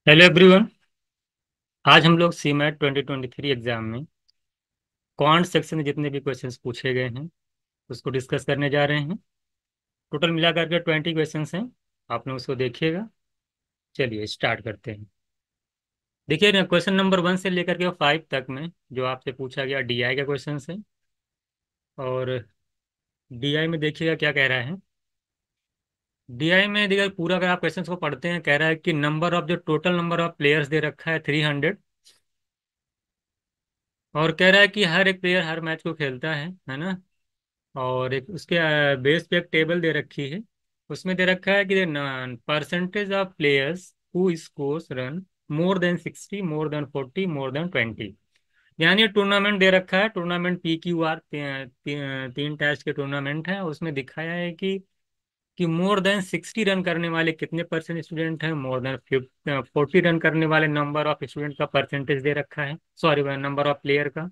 Hello everyone. आज हम लोग सीमैट 2023 एग्जाम में क्वांट सेक्शन में जितने भी क्वेश्चंस पूछे गए हैं उसको डिस्कस करने जा रहे हैं। टोटल मिला करके 20 क्वेश्चंस हैं। आप लोग उसको देखिएगा। चलिए स्टार्ट करते हैं। देखिए ना, क्वेश्चन नंबर 1 से लेकर के 5 तक में जो आपसे पूछा गया डीआई का क्वेश्चन है। और डीआई में देखिएगा क्या कह रहा है। डीआई में देखिए पूरा अगर आप क्वेश्चन को पढ़ते हैं, कह रहा है कि नंबर ऑफ जो total number of players they रखा है 300। और कह रहा है कि हर एक प्लेयर हर मैच को खेलता है ना। और एक उसके बेस पे एक टेबल दे रखी है। उसमें दे रखा है कि percentage of players who scores run more than 60, more than 40, more than 20। यानी टूर्नामेंट दे रखा है, टूर्नामेंट PQR 3 टेस्ट के टूर्नामेंट है। उसमें दिखाया है कि मोर देन 60 रन करने वाले कितने परसेंट स्टूडेंट हैं, मोर देन 40 रन करने वाले नंबर ऑफ स्टूडेंट का परसेंटेज दे रखा है, सॉरी नंबर ऑफ प्लेयर का।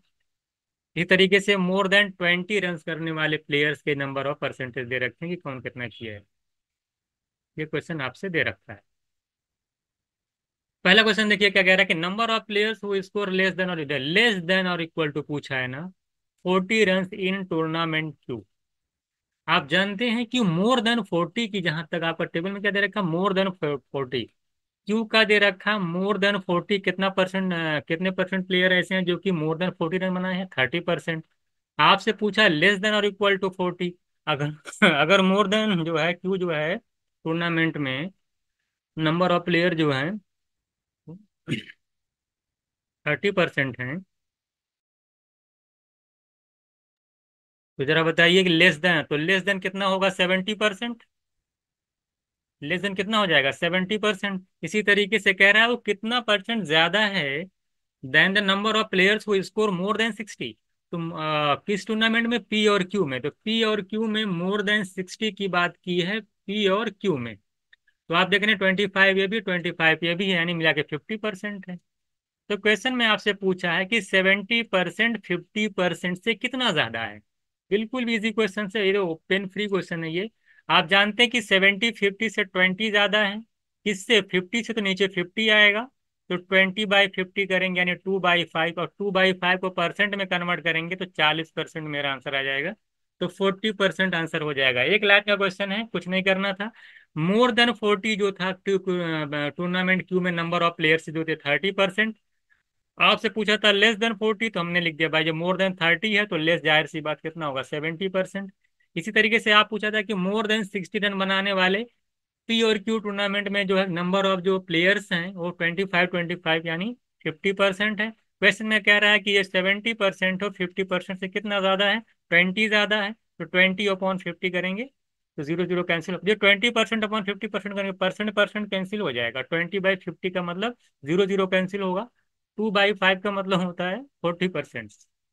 इस तरीके से मोर देन 20 रन करने वाले प्लेयर्स के नंबर ऑफ परसेंटेज दे रखे हैं कि कौन कितना किया है। ये क्वेश्चन आपसे दे रखा है। पहला क्वेश्चन देखिए क्या कह रहा है कि number of players who score less than और इक्वल टू पूछा है ना 40 रन इन टूर्नामेंट क्यू। आप जानते हैं कि मोर देन 40 की, जहां तक आपका टेबल में क्या दे रखा, मोर देन 40। क्यू का दे रखा मोर देन 40, कितना परसेंट, कितने परसेंट प्लेयर ऐसे हैं जो कि मोर देन 40 रन बनाए हैं, 30%। आपसे पूछा लेस देन और इक्वल टू 40। अगर अगर मोर देन जो है क्यू जो है टूर्नामेंट में नंबर ऑफ प्लेयर जो है 30% हैं, तो जरा बताइए कि लेस देन, तो लेस देन कितना होगा, 70%। लेस देन कितना हो जाएगा, 70%। इसी तरीके से कह रहा है वो कितना परसेंट ज्यादा है than the number of players who score more than 60। तुम किस टूर्नामेंट में, पी और क्यू में, तो पी और क्यू में मोर देन 60 की बात की है, पी और क्यू में। तो आप देख रहे हैं 25 ये भी, 25 ये भी है, यानी मिला के 50% है। तो क्वेश्चन में आपसे पूछा है कि 70% 50% से कितना ज्यादा है। बिल्कुल इजी क्वेश्चन से, ये ओपन फ्री क्वेश्चन है ये। आप जानते हैं कि 70 50 से 20 ज्यादा है। किससे, 50 से तो नीचे 50 आएगा। तो 20/50 करेंगे यानी 2/5, और 2/5 को परसेंट में कन्वर्ट करेंगे तो 40% मेरा आंसर आ जाएगा। तो 40% आंसर हो जाएगा। 1 लाख का क्वेश्चन है, कुछ नहीं करना था। मोर देन 40 जो था टूर्नामेंट क्यू में नंबर ऑफ प्लेयर्स जो थे 30%। आपसे पूछा था लेस देन 40, तो हमने लिख दिया भाई, जो मोर देन 30 है तो लेस, जाहिर सी बात कितना होगा, 70%। इसी तरीके से आप पूछा था कि मोर देन 60 रन बनाने वाले पी और क्यू टूर्नामेंट में जो है नंबर ऑफ जो प्लेयर्स हैं वो 25 25 यानी 50% है। क्वेश्चन में कह रहा है कि ये 70% और 50% से कितना ज्यादा है, 20 ज्यादा है। तो 20/50 करेंगे तो 0 0 कैंसिल हो, ये 20% अपॉन 50% करेंगे, परसेंट परसेंट कैंसिल हो जाएगा। 20/50 का मतलब 0 0 कैंसिल होगा। 2/5 का मतलब होता है 40%।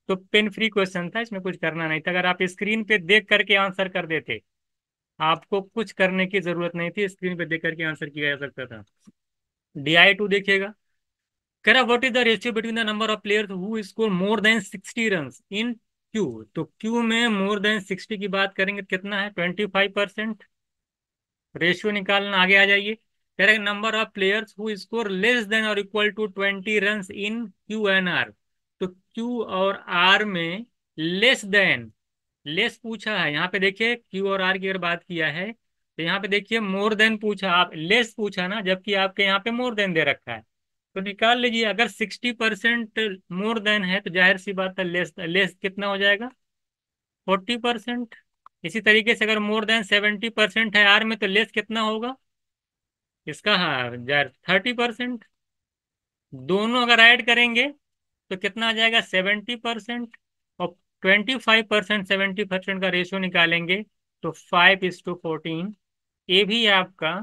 तो पेन फ्री क्वेश्चन था, इसमें कुछ करना नहीं था। अगर आप स्क्रीन पे देख करके आंसर कर देते, आपको कुछ करने की जरूरत नहीं थी, स्क्रीन पे देख करके आंसर किया जा सकता था। DI2 देखिएगा। कह रहा what is the ratio between the number of players who score more than 60 run in Q. तो क्यू में मोर देन 60 की बात करेंगे तो कितना है, 25%। रेशियो निकालना, आगे आ जाइए। कह रहे number of players who score less than और equal to 20 run in Q and R। तो क्यू और आर में लेस देन, लेस पूछा है। यहाँ पे देखिए क्यू और आर की अगर बात किया है तो यहाँ पे देखिए मोर देन पूछा, आप लेस पूछा ना, जबकि आपके यहाँ पे मोर देन दे रखा है। तो निकाल लीजिए, अगर 60% मोर देन है तो जाहिर सी बात है लेस, लेस कितना हो जाएगा, 40%। इसी तरीके से अगर मोर देन 70% है आर में तो लेस कितना होगा इसका, हाँ जाहिर 30%। दोनों अगर ऐड करेंगे तो कितना आ जाएगा, 70%। और 25% 70% का रेशियो निकालेंगे तो 5:14। ये भी आपका,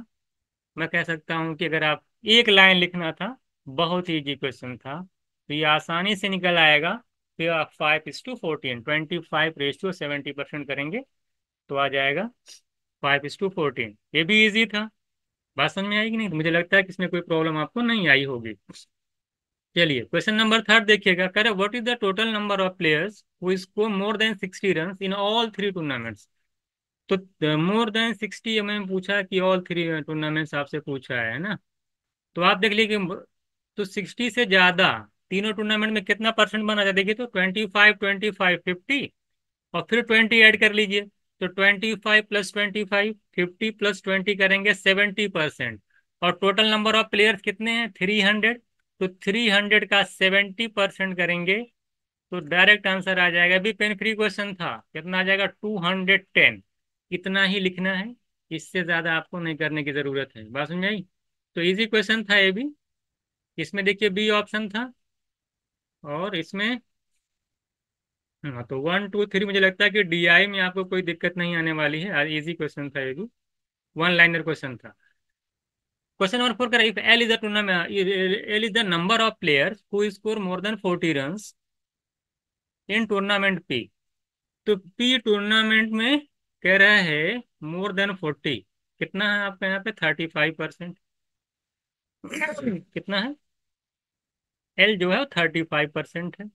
मैं कह सकता हूं कि अगर आप एक लाइन लिखना था, बहुत ही इजी क्वेश्चन था, तो ये आसानी से निकल आएगा। फिर आप 5:14, 25/70% करेंगे तो आ जाएगा 5:14। ये भी इजी था। बात समझ में आएगी नहीं, तो मुझे लगता है कि इसमें कोई प्रॉब्लम आपको नहीं आई होगी। चलिए क्वेश्चन नंबर 3 देखिएगा। करें what is the total number of players who score more than 60 run in all 3 tournaments. तो मोर देन 60 मैंने पूछा कि ऑल 3 टूर्नामेंट्स आपसे पूछा है ना। तो आप देख लीजिए तो 60 से ज्यादा तीनों टूर्नामेंट में कितना परसेंट बना था, देखिए तो 25 25 50 और फिर 20 ऐड कर लीजिए। तो 25 प्लस 25 50 प्लस 20 करेंगे 70%। और टोटल नंबर ऑफ प्लेयर्स कितने हैं 300। तो 300 का 70% करेंगे तो डायरेक्ट आंसर आ जाएगा। अभी पेन फ्री क्वेश्चन था, कितना आ जाएगा 210। इतना ही लिखना है, इससे ज्यादा आपको नहीं करने की जरूरत है। बात समझ आई? तो इजी क्वेश्चन था ये भी। इसमें देखिए बी ऑप्शन था, और इसमें हाँ, तो 1 2 3 मुझे लगता है कि डीआई में आपको कोई दिक्कत नहीं आने वाली है। इजी क्वेश्चन था ये भी, वन लाइनर क्वेश्चन था। क्वेश्चन नंबर 4 कर, if L is the tournament, L is the number of players who score more than 40 runs in tournament P. तो पी टूर्नामेंट में कह रहा है मोर देन 40। कितना है आपका यहाँ पे 35%। कितना है, एल जो है वो 35% है।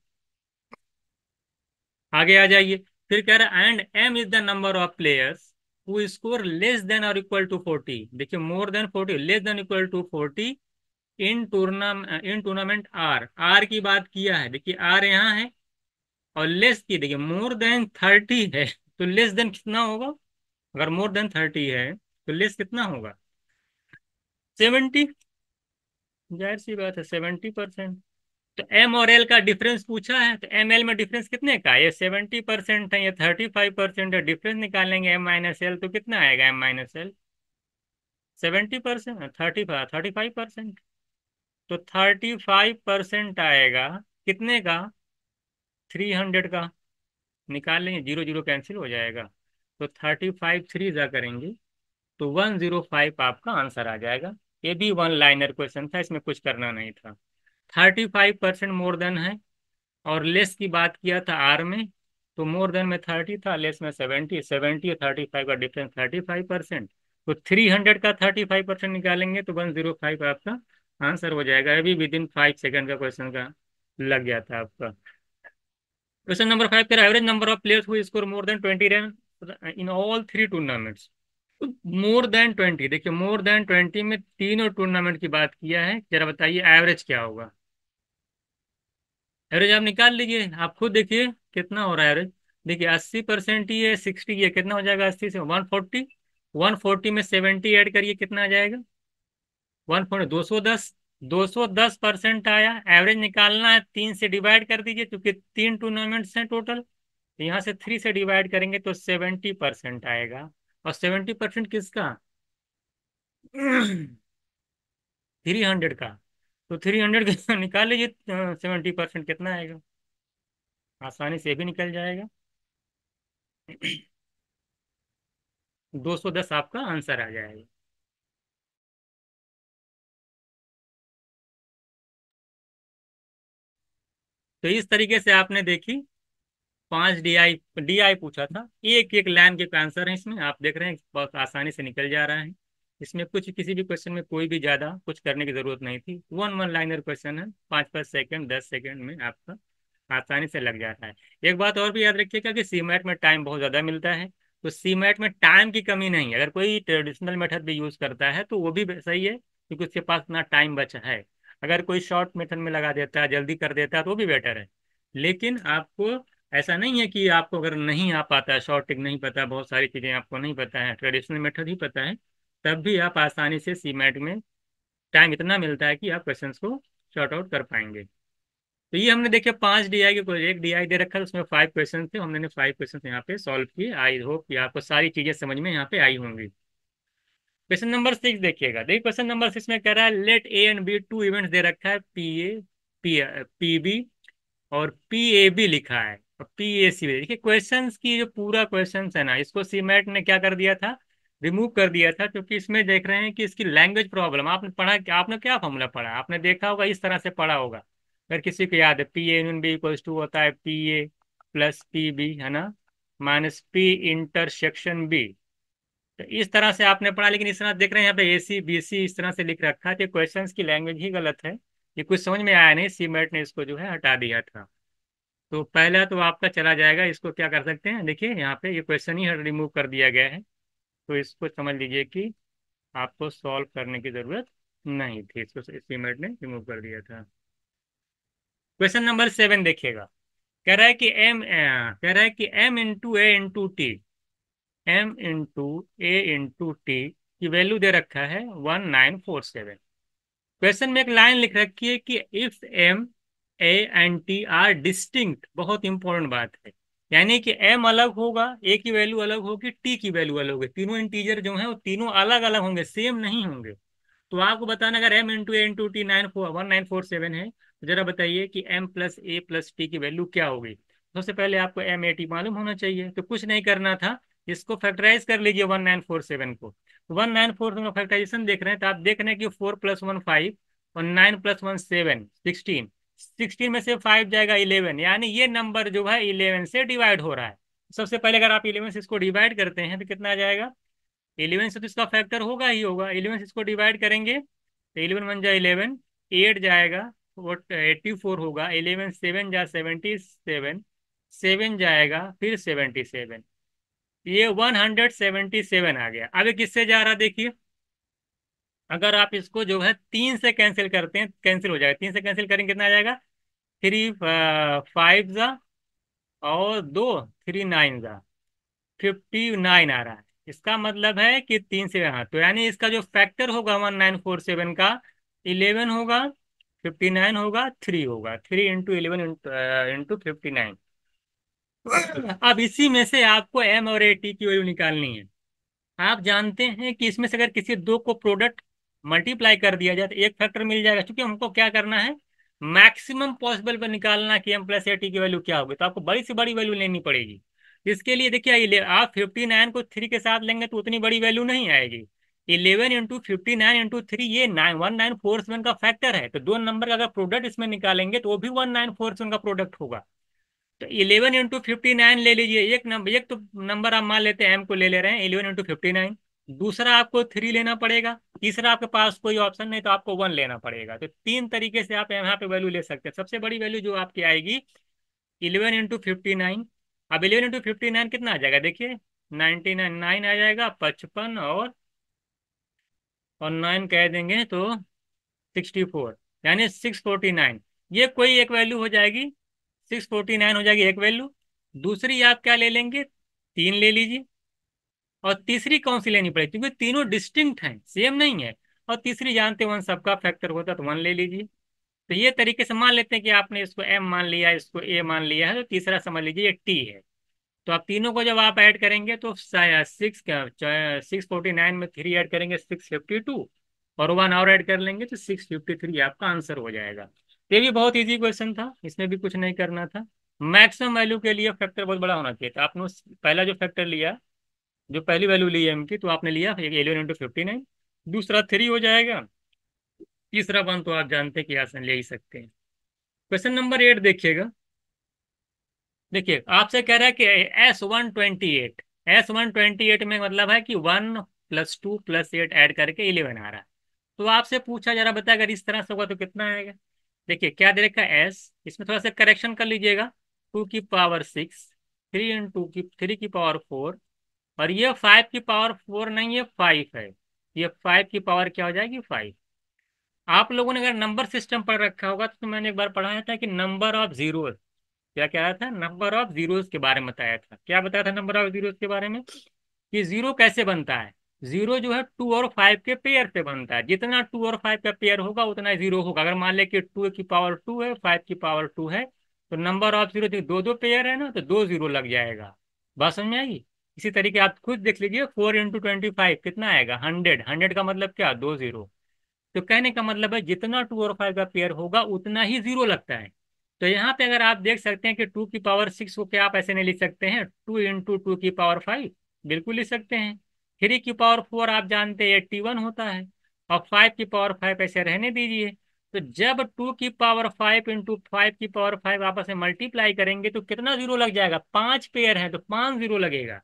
आगे आ जाइए। फिर कह रहा है and M is the number of players who score less than और इक्वल टू 40। देखिए more than 40, less than equal to 40 in tournament R. R की बात किया है, देखिए आर यहाँ है, और लेस की देखिए मोर देन 30 है। तो लेस देन कितना होगा, अगर मोर देन 30 है तो लेस कितना होगा 70। जाहिर सी बात है 70%। तो एम और एल का डिफरेंस पूछा है, तो एम एल में डिफरेंस कितने का, ये 70% है, ये 35% है। डिफरेंस निकालेंगे एम माइनस एल तो कितना आएगा, एम माइनस एल 70%, 35%। तो 35% आएगा कितने का, 300 का। निकाल लेंगे, जीरो जीरो कैंसिल हो जाएगा। तो 35 3 जा करेंगे तो 105 आपका आंसर आ जाएगा। ये भी वन लाइनर क्वेश्चन था, इसमें कुछ करना नहीं था। 35% मोर देन है, और लेस की बात किया था आर में, तो मोर देन में 30 था, लेस में 70। 70 और 35 का डिफरेंस 35%। तो 300 का 35% निकालेंगे तो 105 आपका आंसर हो जाएगा। अभी विद इन 5 सेकेंड का क्वेश्चन का लग गया था आपका। क्वेश्चन नंबर 5 का, average number of players who score more then 20 run in all 3 tournaments. More than 20, देखिए मोर देन 20 में तीनों टूर्नामेंट की बात किया है। जरा बताइए एवरेज क्या होगा। एवरेज आप निकाल लीजिए, आप खुद देखिए कितना हो रहा है एवरेज। देखिए 80% ही है, 60 है, कितना हो जाएगा 80 से 140। 140 में 70 ऐड करिए, कितना आ जाएगा 140, 210। 210% आया। एवरेज निकालना है, 3 से डिवाइड कर दीजिए क्योंकि 3 टूर्नामेंट्स हैं टोटल। तो यहाँ से 3 से डिवाइड करेंगे तो 70% आएगा। और 70% किसका 300 का। तो 300 का निकाल लीजिए, 70% कितना आएगा, आसानी से भी निकल जाएगा। 210 आपका आंसर आ जाएगा। तो इस तरीके से आपने देखी 5 डीआई डीआई पूछा था, एक एक लाइन के आंसर है इसमें, आप देख रहे हैं बहुत आसानी से निकल जा रहा है। इसमें कुछ किसी भी क्वेश्चन में कोई भी ज्यादा कुछ करने की जरूरत नहीं थी। वन वन लाइनर क्वेश्चन है, 5 5 सेकंड 10 सेकंड में आपका आसानी से लग जाता है। एक बात और भी याद रखिएगा कि सीमैट में टाइम बहुत ज़्यादा मिलता है। तो सीमैट में टाइम की कमी नहीं है, अगर कोई ट्रेडिशनल मेथड भी यूज़ करता है तो वो भी सही है क्योंकि उसके पास इतना टाइम बचा है। अगर कोई शॉर्ट मेथड में लगा देता है, जल्दी कर देता है, तो वो भी बेटर है। लेकिन आपको ऐसा नहीं है कि आपको अगर नहीं आ पाता है, शॉर्ट टिक नहीं पता, बहुत सारी चीज़ें आपको नहीं पता है, ट्रेडिशनल मेथड ही पता है, तब भी आप आसानी से सीमैट में टाइम इतना मिलता है कि आप क्वेश्चंस को शॉर्ट आउट कर पाएंगे। तो ये हमने देखे 5 डीआई के, कोई एक डीआई दे रखा है उसमें 5 क्वेश्चन थे, हमने 5 क्वेश्चन यहाँ पे सॉल्व किए। आई होप कि आपको सारी चीजें समझ में यहाँ पे आई होंगी। क्वेश्चन नंबर 6 देखिएगा। देखिए क्वेश्चन नंबर 6 में कह रहा है let A and B two events दे रखा है, पी ए पी बी और पी ए बी लिखा है, और पी ए सी। देखिए क्वेश्चंस की जो पूरा क्वेश्चंस है ना, इसको सीमेट ने क्या कर दिया था, रिमूव कर दिया था, क्योंकि इसमें देख रहे हैं कि इसकी लैंग्वेज प्रॉब्लम। आपने पढ़ा, आपने क्या फॉर्मूला पढ़ा, आपने देखा होगा इस तरह से पढ़ा होगा। अगर किसी को याद है, P A union B equals to होता है P A plus P B, है ना, माइनस पी इंटरसेक्शन बी। तो इस तरह से आपने पढ़ा, लेकिन इस तरह देख रहे हैं यहाँ पे ए सी बी सी इस तरह से लिख रखा है। तो क्वेश्चंस की लैंग्वेज ही गलत है, ये कुछ समझ में आया नहीं, सीमेट ने इसको जो है हटा दिया था। तो पहला तो आपका चला जाएगा। इसको क्या कर सकते हैं, देखिए यहाँ पे ये क्वेश्चन ही रिमूव कर दिया गया है, तो इसको समझ लीजिए कि आपको सॉल्व करने की जरूरत नहीं थी, इसको एस्टीमेट ने रिमूव कर दिया था। क्वेश्चन नंबर 7 देखिएगा। कह रहा है कि एम इंटू ए इंटू टी, एम इंटू ए इंटू टी की वैल्यू दे रखा है 1947। क्वेश्चन में एक लाइन लिख रखी है कि if M A and T are distinct, बहुत इंपॉर्टेंट बात है। यानी कि एम अलग होगा, ए की वैल्यू अलग होगी, टी की वैल्यू अलग होगी, तीनों इंटीजर जो है वो तीनों अलग अलग होंगे, सेम नहीं होंगे। तो आपको बताना, अगर एम इंटू ए इंटू टी 1947 है, तो जरा बताइए कि एम प्लस ए प्लस टी की वैल्यू क्या होगी। सबसे पहले आपको एम ए टी मालूम होना चाहिए, तो कुछ नहीं करना था, इसको फैक्टराइज कर लीजिए 1947 को। 1947 का फैक्टराइजेशन देख रहे हैं, तो आप देख रहे हैं कि 4 + 1 5 और 9 + 1 7 16, 16 में से 5 जाएगा 11, यानी ये नंबर जो है 11 से डिवाइड हो रहा है। सबसे पहले अगर आप 11 से इसको डिवाइड करते हैं तो कितना आ जाएगा, 11 से तो इसका फैक्टर होगा ही होगा, 11 से इसको डिवाइड करेंगे तो 11 × 11, 8 जाएगा, वो 84 होगा, 11 7 जा 77, 7 जाएगा फिर 77, ये 177 आ गया। अब ये किससे जा रहा देखिए, अगर आप इसको जो है 3 से कैंसिल करते हैं, कैंसिल हो जाएगा, 3 से कैंसिल करेंगे कितना आ जाएगा, 3 5 जा और 2 3 9 जा 59 आ रहा है। इसका मतलब है कि 3 से, हाँ, तो यानी इसका जो फैक्टर होगा 1947 का 11 होगा, 59 होगा, 3 होगा, 3 × 11 इंटू 59। अब इसी में से आपको एम और ए टी की वैल्यू निकालनी है। आप जानते हैं कि इसमें से अगर किसी दो को प्रोडक्ट मल्टीप्लाई कर दिया जाए तो एक फैक्टर मिल जाएगा, क्योंकि हमको क्या करना है, मैक्सिमम पॉसिबल पर निकालना कि एम प्लस ए टी की वैल्यू क्या होगी, तो आपको बड़ी से बड़ी वैल्यू लेनी पड़ेगी। इसके लिए देखिए, आप 59 को 3 के साथ लेंगे तो उतनी बड़ी वैल्यू नहीं आएगी। 11 × 59 × 3, ये 1947 का फैक्टर है, तो दो नंबर का अगर प्रोडक्ट इसमें निकालेंगे तो वो भी 1947 का प्रोडक्ट होगा। तो 11 × 59 ले लीजिए, एक नंबर, एक तो नंबर आप मान लेते हैं एम को ले रहे हैं 11 × 59, दूसरा आपको 3 लेना पड़ेगा, तीसरा आपके पास कोई ऑप्शन नहीं तो आपको 1 लेना पड़ेगा। तो 3 तरीके से आप यहाँ पे वैल्यू ले सकते हैं। सबसे बड़ी वैल्यू जो आपकी आएगी 11 × 59। अब 11 × 59 कितना आ जाएगा देखिए, 99, 9 आ जाएगा, 55 और 9 कह देंगे तो 64, यानी 649। ये कोई एक वैल्यू हो जाएगी, 649 हो जाएगी एक वैल्यू। दूसरी आप क्या ले लेंगे, 3 ले लीजिए। और तीसरी कौन सी लेनी पड़ेगी, क्योंकि तीनों डिस्टिंक्ट हैं, सेम नहीं है। और तीसरी जानते हैं 1 सबका फैक्टर होता है, तो 1 ले लीजिए। तो ये तरीके से मान लेते हैं कि आपने इसको एम मान लिया, इसको ए मान लिया है, तो तीसरा समझ लीजिए ये टी है। तो आप तीनों को जब आप ऐड करेंगे तो 649 में 3 ऐड करेंगे 652, और 1 और ऐड कर लेंगे तो 653 आपका आंसर हो जाएगा। ये भी बहुत इजी क्वेश्चन था, इसमें भी कुछ नहीं करना था। मैक्सिमम वैल्यू के लिए फैक्टर बहुत बड़ा होना चाहिए था। आपने पहला जो फैक्टर लिया, जो पहली वैल्यू ली एम की, तो आपने लिया 11 × 59, दूसरा 3 हो जाएगा, तीसरा 1 तो आप जानते हैं कि आसान ले ही सकते हैं। क्वेश्चन नंबर 8 देखिएगा। देखिए आपसे कह रहा है कि S128, S128 में मतलब है कि 1 + 2 + 8 ऐड करके 11 आ रहा है। तो आपसे पूछा, जरा बता अगर इस तरह से होगा तो कितना आएगा। देखिए क्या दे रखा है एस, इसमें थोड़ा सा करेक्शन कर लीजिएगा, 2 की पावर 6, 3 × 2 की 3 की पावर 4, और ये 5 की पावर 4 नहीं, ये 5 है, ये 5 की पावर क्या हो जाएगी 5। आप लोगों ने अगर नंबर सिस्टम पढ़ रखा होगा तो मैंने एक बार पढ़ाया था कि नंबर ऑफ जीरो, क्या क्या आया था, नंबर ऑफ जीरोस के बारे में बताया था। क्या बताया था नंबर ऑफ जीरोस के बारे में, कि जीरो कैसे बनता है। जीरो जो है 2 और 5 के पेयर से बनता है, जितना 2 और 5 का पेयर होगा उतना जीरो होगा। अगर मान ले कि 2 की पावर 2 है, 5 की पावर 2 है, तो नंबर ऑफ जीरो, दो दो पेयर है ना, तो 2 जीरो लग जाएगा। बात समझ में आई। इसी तरीके आप खुद देख लीजिए, 4 × 25 कितना आएगा, 100, 100 का मतलब क्या, 2 जीरो। तो कहने का मतलब है जितना 2 और 5 का पेयर होगा उतना ही जीरो लगता है। तो यहाँ पे अगर आप देख सकते हैं कि 2 की पावर 6 को क्या आप ऐसे नहीं लिख सकते हैं, 2 × 2 की पावर 5, बिल्कुल लिख सकते हैं। 3 की पावर 4 आप जानते हैं 81 होता है, और 5 की पावर 5 ऐसे रहने दीजिए। तो जब 2 की पावर 5 × 5 की पावर 5 आपस में मल्टीप्लाई करेंगे तो कितना जीरो लग जाएगा, 5 पेयर है तो 5 जीरो लगेगा।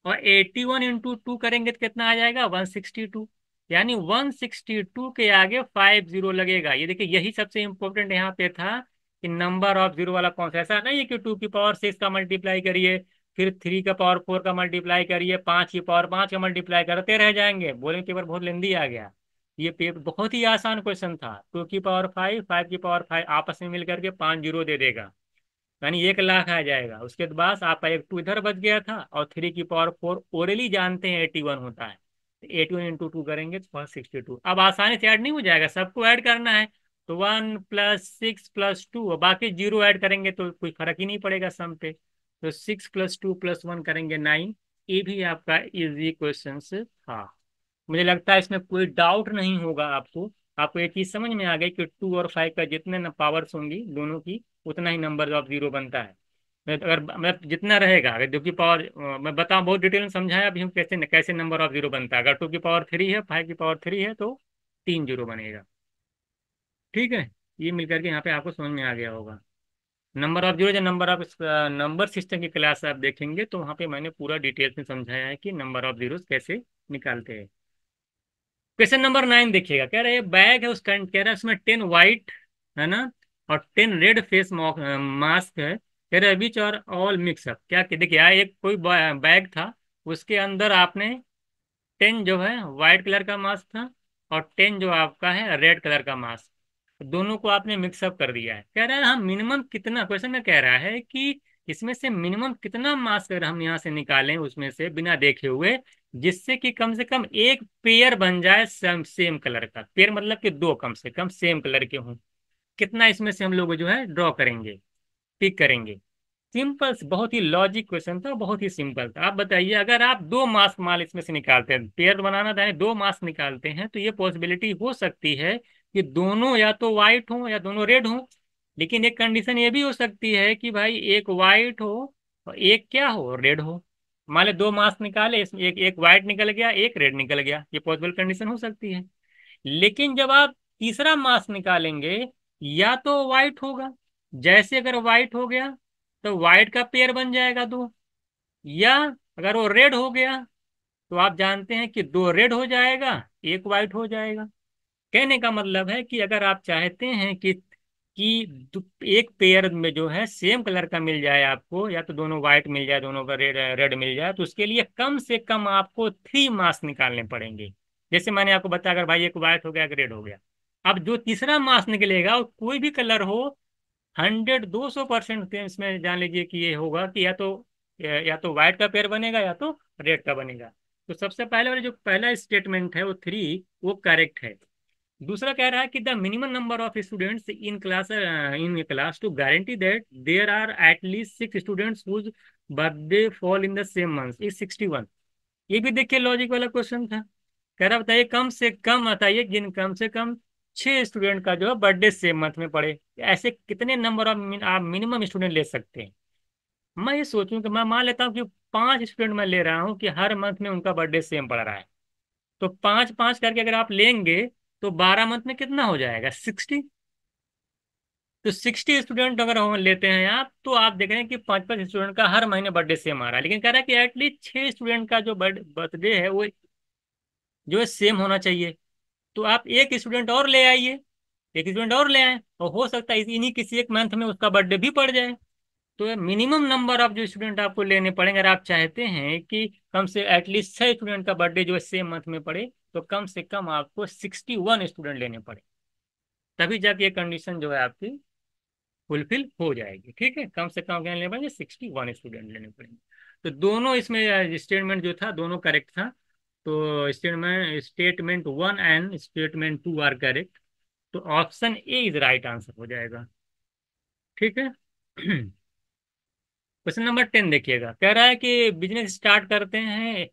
और 81 × 2 करेंगे तो कितना आ जाएगा, 162, यानी 162 के आगे 50 लगेगा। ये देखिए, यही सबसे इंपॉर्टेंट यहाँ पे था कि नंबर ऑफ जीरो वाला कौन सा। ऐसा नहीं है कि 2 की पावर 6 का मल्टीप्लाई करिए, फिर 3 की पावर 4 का मल्टीप्लाई करिए, 5 की पावर 5 का मल्टीप्लाई करते रह जाएंगे, बोलेंगे पेपर बहुत लेंदी आ गया। ये पेपर बहुत ही आसान क्वेश्चन था। 2 की पावर 5, 5 की पावर 5 आपस में मिलकर के 5 जीरो दे देगा, यानी 1 लाख आ जाएगा। उसके बाद आपका एक 2 इधर बच गया था, और 3 की पावर 4 ओरली जानते हैं 81 होता है। 81 × 2 करेंगे तो 62। अब आसानी से ऐड नहीं हो जाएगा, सबको ऐड करना है। तो 1 + 6 + 2, और बाकी जीरो ऐड करेंगे तो कोई फर्क ही नहीं पड़ेगा सम पे। तो 6 + 2 + 1 करेंगे 9। ये भी आपका इजी क्वेश्चन था। मुझे लगता है इसमें कोई डाउट नहीं होगा आपको। आपको एक चीज समझ में आ गई कि 2 और 5 का जितने न पावर्स होंगी दोनों की, उतना ही नंबर ऑफ जीरो बनता है। अगर मतलब जितना रहेगा, अगर 2 की पावर, मैं बताऊं बहुत डिटेल में समझाया अभी हम कैसे कैसे नंबर ऑफ जीरो बनता है। अगर 2 की पावर 3 है, 5 की पावर 3 है, तो 3 जीरो बनेगा। ठीक है, ये मिलकर के यहाँ पे आपको समझ में आ गया होगा। नंबर ऑफ जीरो या नंबर ऑफ नंबर सिस्टम की क्लास आप देखेंगे तो वहाँ पे मैंने पूरा डिटेल्स में समझाया है कि नंबर ऑफ जीरोस कैसे निकालते हैं। क्वेश्चन नंबर 9 देखिएगा, कह रहे हैं बैग है उसका, कह रहा है उसमें 10 वाइट है ना, और 10 रेड फेस मास्क है। कह रहे विच और ऑल मिक्सअप, क्या देखिए एक कोई बैग था, उसके अंदर आपने 10 जो है व्हाइट कलर का मास्क था, और 10 जो आपका है रेड कलर का मास्क, दोनों को आपने मिक्सअप कर दिया है। कह रहा है हम मिनिमम कितना, क्वेश्चन में कह रहा है कि इसमें से मिनिमम कितना मास्क अगर हम यहाँ से निकालें उसमें से बिना देखे हुए, जिससे कि कम से कम एक पेयर बन जाए सेम सेम कलर का। पेयर मतलब कि दो कम से कम सेम कलर के हों, कितना इसमें से हम लोग जो है ड्रॉ करेंगे, पिक करेंगे। सिंपल, बहुत ही लॉजिक क्वेश्चन था, बहुत ही सिंपल था। आप बताइए अगर आप दो मास्क माल इसमें से निकालते हैं, पेयर बनाना था, दो मास्क निकालते हैं, तो ये पॉसिबिलिटी हो सकती है कि दोनों या तो वाइट हो या दोनों रेड हो। लेकिन एक कंडीशन ये भी हो सकती है कि भाई एक वाइट हो और एक क्या हो, रेड हो। मान लो दो मास्क निकाले, इसमें एक एक वाइट निकल गया, एक रेड निकल गया, ये पॉसिबल कंडीशन हो सकती है। लेकिन जब आप तीसरा मास्क निकालेंगे, या तो वाइट होगा, जैसे अगर वाइट हो गया तो वाइट का पेयर बन जाएगा दो, या अगर वो रेड हो गया तो आप जानते हैं कि दो रेड हो जाएगा, एक वाइट हो जाएगा। कहने का मतलब है कि अगर आप चाहते हैं एक पेयर में जो है सेम कलर का मिल जाए आपको, या तो दोनों व्हाइट मिल जाए, दोनों का रेड रेड मिल जाए, तो उसके लिए कम से कम आपको 3 मास्क निकालने पड़ेंगे। जैसे मैंने आपको बताया, अगर भाई एक व्हाइट हो गया, एक रेड हो गया, अब जो तीसरा मास्क निकलेगा वो कोई भी कलर हो, 100 200% इसमें जान लीजिए कि ये होगा कि या तो व्हाइट का पेयर बनेगा या तो रेड का बनेगा। तो सबसे पहले वाला जो पहला स्टेटमेंट है वो 3, वो करेक्ट है। दूसरा कह रहा है कि the minimum number of students in class to guarantee that there are at least 6 students whose birthday fall in the same month is 61। ये भी देखिए लॉजिक वाला क्वेश्चन था। कह रहा बताइए कम से कम बताइए जिन कम से कम 6 स्टूडेंट का जो है बर्थडे सेम मंथ में पड़े। ऐसे कितने नंबर ऑफ आप मिनिमम स्टूडेंट ले सकते हैं। मैं ये सोचूं कि मैं मान लेता हूँ कि 5 स्टूडेंट मैं ले रहा हूँ कि हर मंथ में उनका बर्थडे सेम पड़ रहा है, तो 5 5 करके अगर आप लेंगे तो 12 मंथ में कितना हो जाएगा, 60। तो 60 स्टूडेंट अगर हम लेते हैं आप, तो आप देख रहे हैं कि 5 5 स्टूडेंट का हर महीने बर्थडे सेम आ रहा है। लेकिन कह रहा है कि एटलीस्ट 6 स्टूडेंट का जो बर्थडे है वो जो है सेम होना चाहिए। तो आप एक स्टूडेंट और ले आइए, एक स्टूडेंट और ले आए, और हो सकता है इन्हीं किसी एक मंथ में उसका बर्थडे भी पड़ जाए। तो मिनिमम नंबर ऑफ जो स्टूडेंट आपको लेने पड़ेंगे, अगर आप चाहते हैं कि कम से एटलीस्ट 6 स्टूडेंट का बर्थडे जो है सेम मंथ में पड़े, तो कम से कम आपको 61 स्टूडेंट लेने पड़े, तभी जाके ये कंडीशन जो है आपकी फुलफिल हो जाएगी। ठीक है, कम से कम क्या लेने पड़ेंगे, 61 स्टूडेंट लेने पड़ेंगे। तो दोनों इसमें स्टेटमेंट जो था दोनों करेक्ट था। तो statement 1 and statement 2 are correct. तो option A is right answer हो जाएगा। ठीक है। क्वेश्चन नंबर 10 देखिएगा, कह रहा है कि बिजनेस स्टार्ट करते हैं,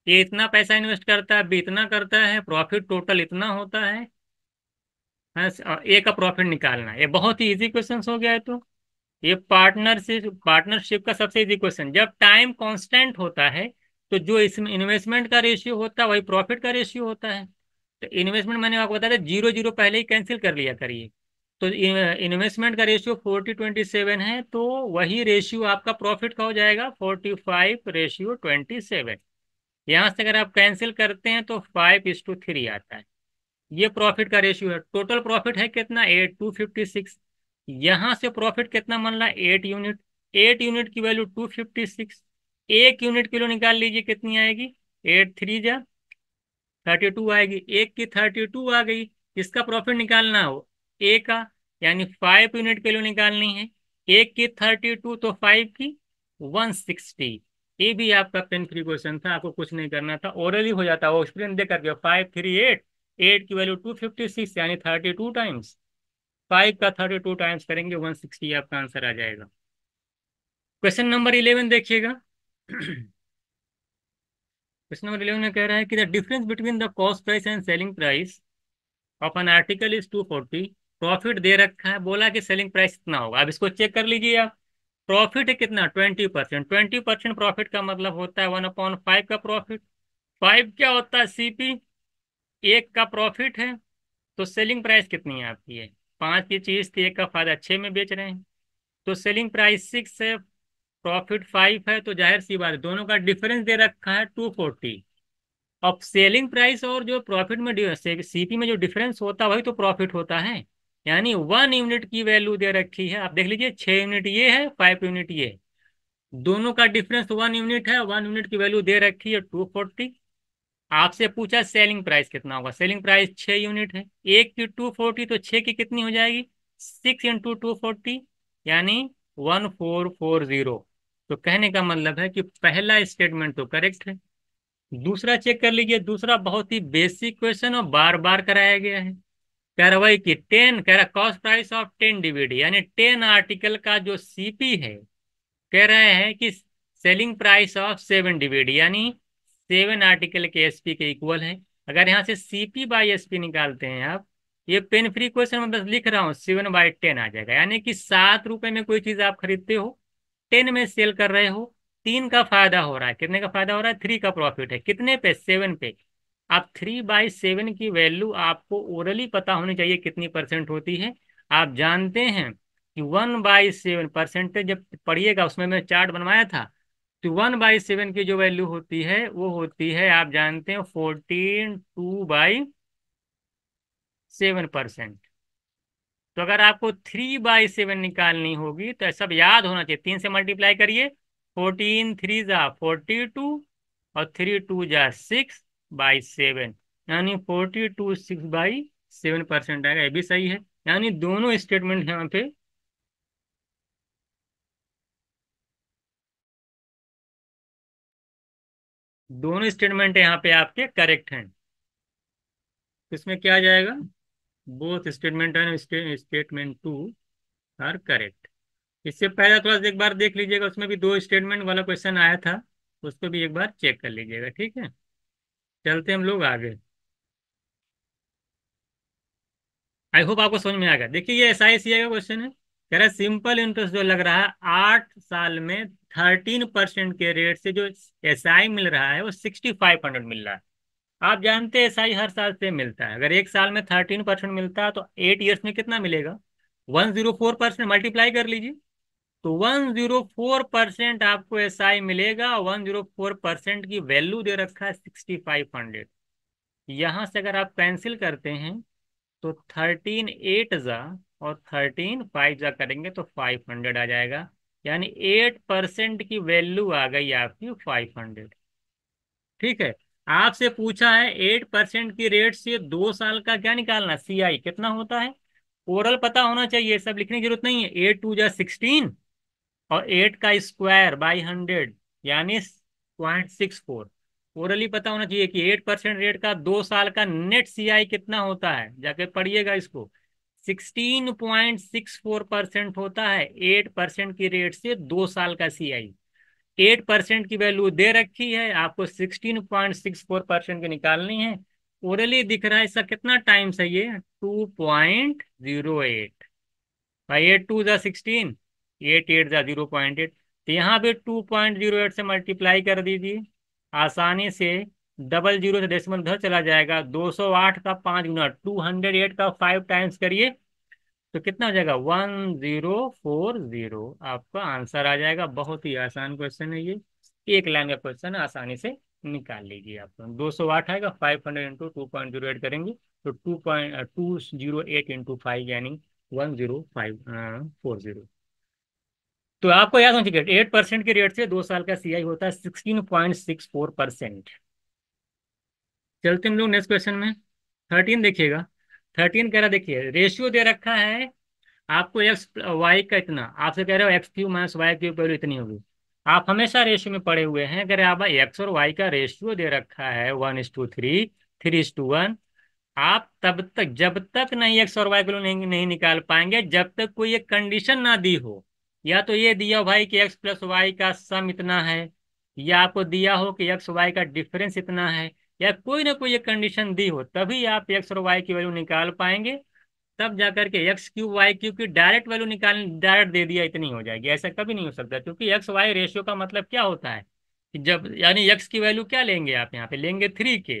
ये इतना पैसा इन्वेस्ट करता है, बी इतना करता है, प्रॉफिट टोटल इतना होता है। हाँ, ए का प्रॉफिट निकालना है। ये बहुत ही इजी क्वेश्चन हो गया है। तो ये पार्टनरशिप का सबसे इजी क्वेश्चन, जब टाइम कांस्टेंट होता है तो जो इसमें इन्वेस्टमेंट का रेशियो होता है वही प्रॉफिट का रेशियो होता है। तो इन्वेस्टमेंट मैंने आपको बताया था, 0 0 पहले ही कैंसिल कर लिया करिए। तो इन्वेस्टमेंट का रेशियो 40/27 है, तो वही रेशियो आपका प्रॉफिट का हो जाएगा 45/27। यहाँ से अगर आप कैंसिल करते हैं तो 5:3 आता है। ये प्रॉफिट का रेशियो है। टोटल प्रॉफिट है कितना, 8256। यहाँ से प्रॉफिट कितना बन रहा है, 8 यूनिट। 8 यूनिट की वैल्यू 256। 1 यूनिट किलो निकाल लीजिए कितनी आएगी, 8 3 जा 32 आएगी, एक की 32 आ गई, इसका प्रॉफिट निकालना हो ए का, यानी 5 यूनिट के लिए निकालनी है। एक की 32 तो 5 की 160। ये भी आपका पेन फ्री क्वेश्चन था, आपको कुछ नहीं करना था, ओरली हो जाता वो एक्सप्लेन दे करके। 5 3 8, 8 की वैल्यू 256 यानी 32 टाइम्स, 5 का 32 टाइम्स करेंगे 160, आपका आंसर आ जाएगा। क्वेश्चन नंबर 11 देखिएगा। क्वेश्चन नंबर 11 में कह रहा है कि the difference between the cost price and selling price of an article is 240। Profit दे रखा है, बोला कि सेलिंग प्राइस कितना होगा। अब इसको चेक कर लीजिए आप। प्रॉफिट है कितना, 20%। 20% प्रॉफिट का मतलब होता है 1/5 का प्रॉफिट। 5 क्या होता है, सीपी, एक का प्रॉफिट है। तो सेलिंग प्राइस कितनी है आपकी है, 5 की चीज थी, एक का फायदा 6 में बेच रहे हैं, तो सेलिंग प्राइस 6 है, प्रॉफिट 5 है, तो जाहिर सी बात है दोनों का डिफरेंस दे रखा है 240। अब सेलिंग प्राइस और जो प्रॉफिट में सीपी में जो डिफरेंस होता है वही तो प्रॉफिट होता है। यानी 1 यूनिट की वैल्यू दे रखी है, आप देख लीजिए 6 यूनिट ये है, 5 यूनिट ये है, दोनों का डिफरेंस 1 यूनिट है, 1 यूनिट की वैल्यू दे रखी है 240। आपसे पूछा सेलिंग प्राइस कितना होगा, सेलिंग प्राइस 6 यूनिट है, एक की 240 तो 6 की कितनी हो जाएगी, 6 × 240 यानी 1440। तो कहने का मतलब है कि पहला स्टेटमेंट तो करेक्ट है। दूसरा चेक कर लीजिए, दूसरा बहुत ही बेसिक क्वेश्चन और बार बार कराया गया है। कह रहा वही कि 10, कह रहा कॉस्ट प्राइस ऑफ 10 डीवीडी, यानी 10 आर्टिकल का जो सीपी है, कह रहे हैं कि सेलिंग प्राइस ऑफ 7 डीवीडी, यानी 7 आर्टिकल के एसपी के इक्वल है। अगर यहाँ से सीपी बाई एसपी निकालते हैं आप, ये पेन फ्री क्वेश्चन में बस लिख रहा हूँ, 7/10 आ जाएगा। यानी कि 7 रुपए में कोई चीज आप खरीदते हो, 10 में सेल कर रहे हो, 3 का फायदा हो रहा है। कितने का फायदा हो रहा है, 3 का प्रॉफिट है, कितने पे, 7 पे। आप 3/7 की वैल्यू आपको ओरली पता होनी चाहिए कितनी परसेंट होती है। आप जानते हैं कि 1/7 परसेंटेज जब पढ़िएगा, उसमें मैं चार्ट बनवाया था, तो 1/7 की जो वैल्यू होती है वो होती है, आप जानते हैं, 14/2/7%। तो अगर आपको 3/7 निकालनी होगी तो सब याद होना चाहिए, 3 से मल्टीप्लाई करिए, 14 3 × 42 और 3 2 6/7, यानी 42 6/7% आएगा। ये भी सही है, यानी दोनों स्टेटमेंट यहाँ पे, दोनों स्टेटमेंट यहाँ पे आपके करेक्ट हैं। इसमें क्या आ जाएगा, both statement and statement two are correct. इससे पहले थोड़ा सा एक बार देख लीजिएगा, उसमें भी 2 स्टेटमेंट वाला क्वेश्चन आया था, उसको भी एक बार चेक कर लीजिएगा, ठीक है। चलते हम लोग आगे। आई होप आपको समझ में आ गया। देखिए ये SICI का क्वेश्चन है, कह रहा है सिंपल इंटरेस्ट जो लग रहा है 8 साल में 13% के रेट से जो SI मिल रहा है वो 6500 मिल रहा है। आप जानते हैं SI हर साल से मिलता है, अगर एक साल में 13% मिलता है तो 8 ईयर्स में कितना मिलेगा, 104%, मल्टीप्लाई कर लीजिए। तो 104% आपको SI मिलेगा, 104% की वैल्यू दे रखा है 6500। यहाँ से अगर आप कैंसिल करते हैं तो 13 8 जा और 13 5 जा करेंगे तो 500 आ जाएगा, यानी 8% की वैल्यू आ गई आपकी 500। ठीक है। आपसे पूछा है 8% की रेट से 2 साल का क्या निकालना, CI कितना होता है। ओरल पता होना चाहिए, सब लिखने की जरूरत नहीं है। 8 2 जा 16 और 8 का स्क्वायर बाई 100 यानी 0.64। ओरली पता होना चाहिए कि 8% रेट का 2 साल का नेट CI कितना होता है, जाके पढ़िएगा इसको। 16.64% होता है 8% की रेट से 2 साल का CI। 8% की वैल्यू दे रखी है, आपको 16.64% की निकालनी है। ओरली दिख रहा है इसका कितना टाइम्स है, ये 2.08। भाई 8 2 जा 16, 8 8 जा 0.8, तो यहाँ पे 2.08 से मल्टीप्लाई कर दीजिए आसानी से। डबल जीरो से डेसिमल उधर चला जाएगा, 208 का 5 गुना, 208 का 5 टाइम्स करिए तो कितना हो जाएगा, 1040। आपका आंसर आ जाएगा। बहुत ही आसान क्वेश्चन है ये, एक लाइन का क्वेश्चन है, आसानी से निकाल लीजिए। आप 208 आएगा, 500 × 2.08 करेंगे तो 2.208 × 5 यानी 10540। तो आपको याद होना चाहिए 8% के रेट से 2 साल का CI होता है 16.64%। चलते हम लोग नेक्स्ट क्वेश्चन में। 13 देखिएगा। 13 कह रहा, देखिए रेशियो दे रखा है आपको एक्स वाई का इतना, आपसे कह रहे हो X Q minus Y Q value इतनी होगी। आप हमेशा रेशियो में पढ़े हुए हैं, अगर आप एक्स और वाई का रेशियो दे रखा है 1:3, 3:1, आप तब तक, जब तक नहीं एक्स और वाई को नहीं निकाल पाएंगे जब तक कोई एक कंडीशन ना दी हो। या तो ये दिया हो भाई कि एक्स प्लस वाई का सम इतना है, या आपको दिया हो कि एक्स वाई का डिफरेंस इतना है, या कोई ना कोई एक कंडीशन दी हो, तभी आप एक्स और वाई की वैल्यू निकाल पाएंगे। तब जाकर के एक्स क्यू वाई क्यू की डायरेक्ट वैल्यू निकाल, डायरेक्ट दे दिया इतनी हो जाएगी, ऐसा कभी नहीं हो सकता। क्योंकि एक्स वाई रेशियो का मतलब क्या होता है कि जब, यानी एक्स की वैल्यू क्या लेंगे आप, यहाँ पे लेंगे 3 के,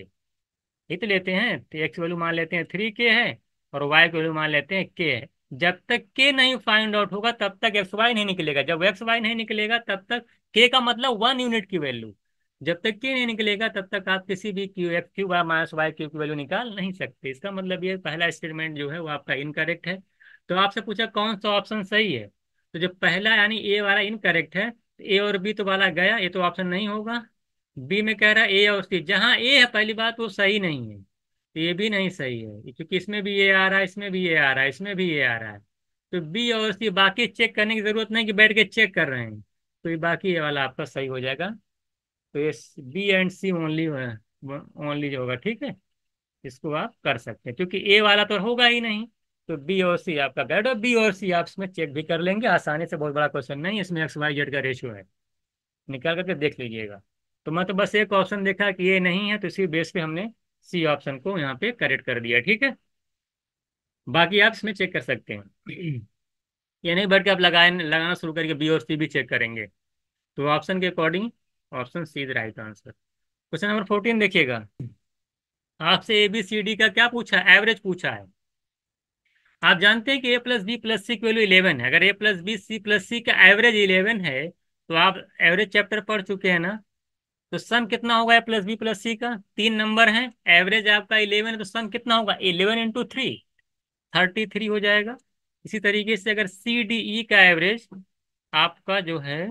ही तो लेते हैं। तो एक्स वैल्यू मान लेते हैं 3 के है, और वाई की वैल्यू मान लेते हैं के है। जब तक के नहीं फाइंड आउट होगा तब तक एक्स वाई नहीं निकलेगा। जब एक्स वाई नहीं निकलेगा तब तक के का मतलब 1 यूनिट की वैल्यू, जब तक के नहीं निकलेगा तब तक आप किसी भी Q X Q Y minus Y Q की वैल्यू निकाल नहीं सकते। इसका मतलब ये पहला स्टेटमेंट जो है वो आपका इनकरेक्ट है। तो आपसे पूछा कौन सा ऑप्शन सही है, तो जो पहला यानी ए वाला इनकरेक्ट है, तो ए और बी तो वाला गया, ये तो ऑप्शन नहीं होगा। बी में कह रहा है ए और सी, जहां ए है पहली बात वो सही नहीं है, तो ये भी नहीं सही है, क्योंकि इसमें भी ये आ रहा है, इसमें भी ये आ रहा है, इसमें भी ये आ रहा है। तो बी और सी बाकी चेक करने की जरूरत नहीं कि बैठ के चेक कर रहे हैं, तो ये बाकी ये वाला आपका सही हो जाएगा। तो ये B and C only, only जो होगा, ठीक है। इसको आप कर सकते हैं क्योंकि ए वाला तो होगा ही नहीं। तो बी और सी आपका गैड, और बी और सी आप इसमें चेक भी कर लेंगे आसानी से, बहुत बड़ा क्वेश्चन नहीं है, इसमें एक्स वाई जेड का रेशियो है, निकाल करके देख लीजिएगा। तो मैं तो बस एक ऑप्शन देखा कि ये नहीं है, तो इसी बेस पे हमने सी ऑप्शन को यहाँ पे करेक्ट कर दिया, ठीक है। बाकी आप इसमें चेक कर सकते हैं। ये नहीं बढ़ के आप लगाना शुरू करके बी और सी भी चेक करेंगे। तो ऑप्शन के according option C is right answer. Question number 14 देखिएगा। आपसे ए बी सी डी का क्या पूछा, एवरेज पूछा है। आप जानते हैं कि ए प्लस बी प्लस सी की वैल्यू 11 है। अगर ए प्लस बी सी प्लस सी का एवरेज 11 है, तो आप एवरेज चैप्टर पढ़ चुके हैं ना। तो सम कितना होगा ए प्लस बी प्लस सी का, 3 नंबर है, एवरेज आपका 11 है, तो सम कितना होगा 11 × 3, 33 हो जाएगा। इसी तरीके से अगर सी डी ई का एवरेज आपका जो है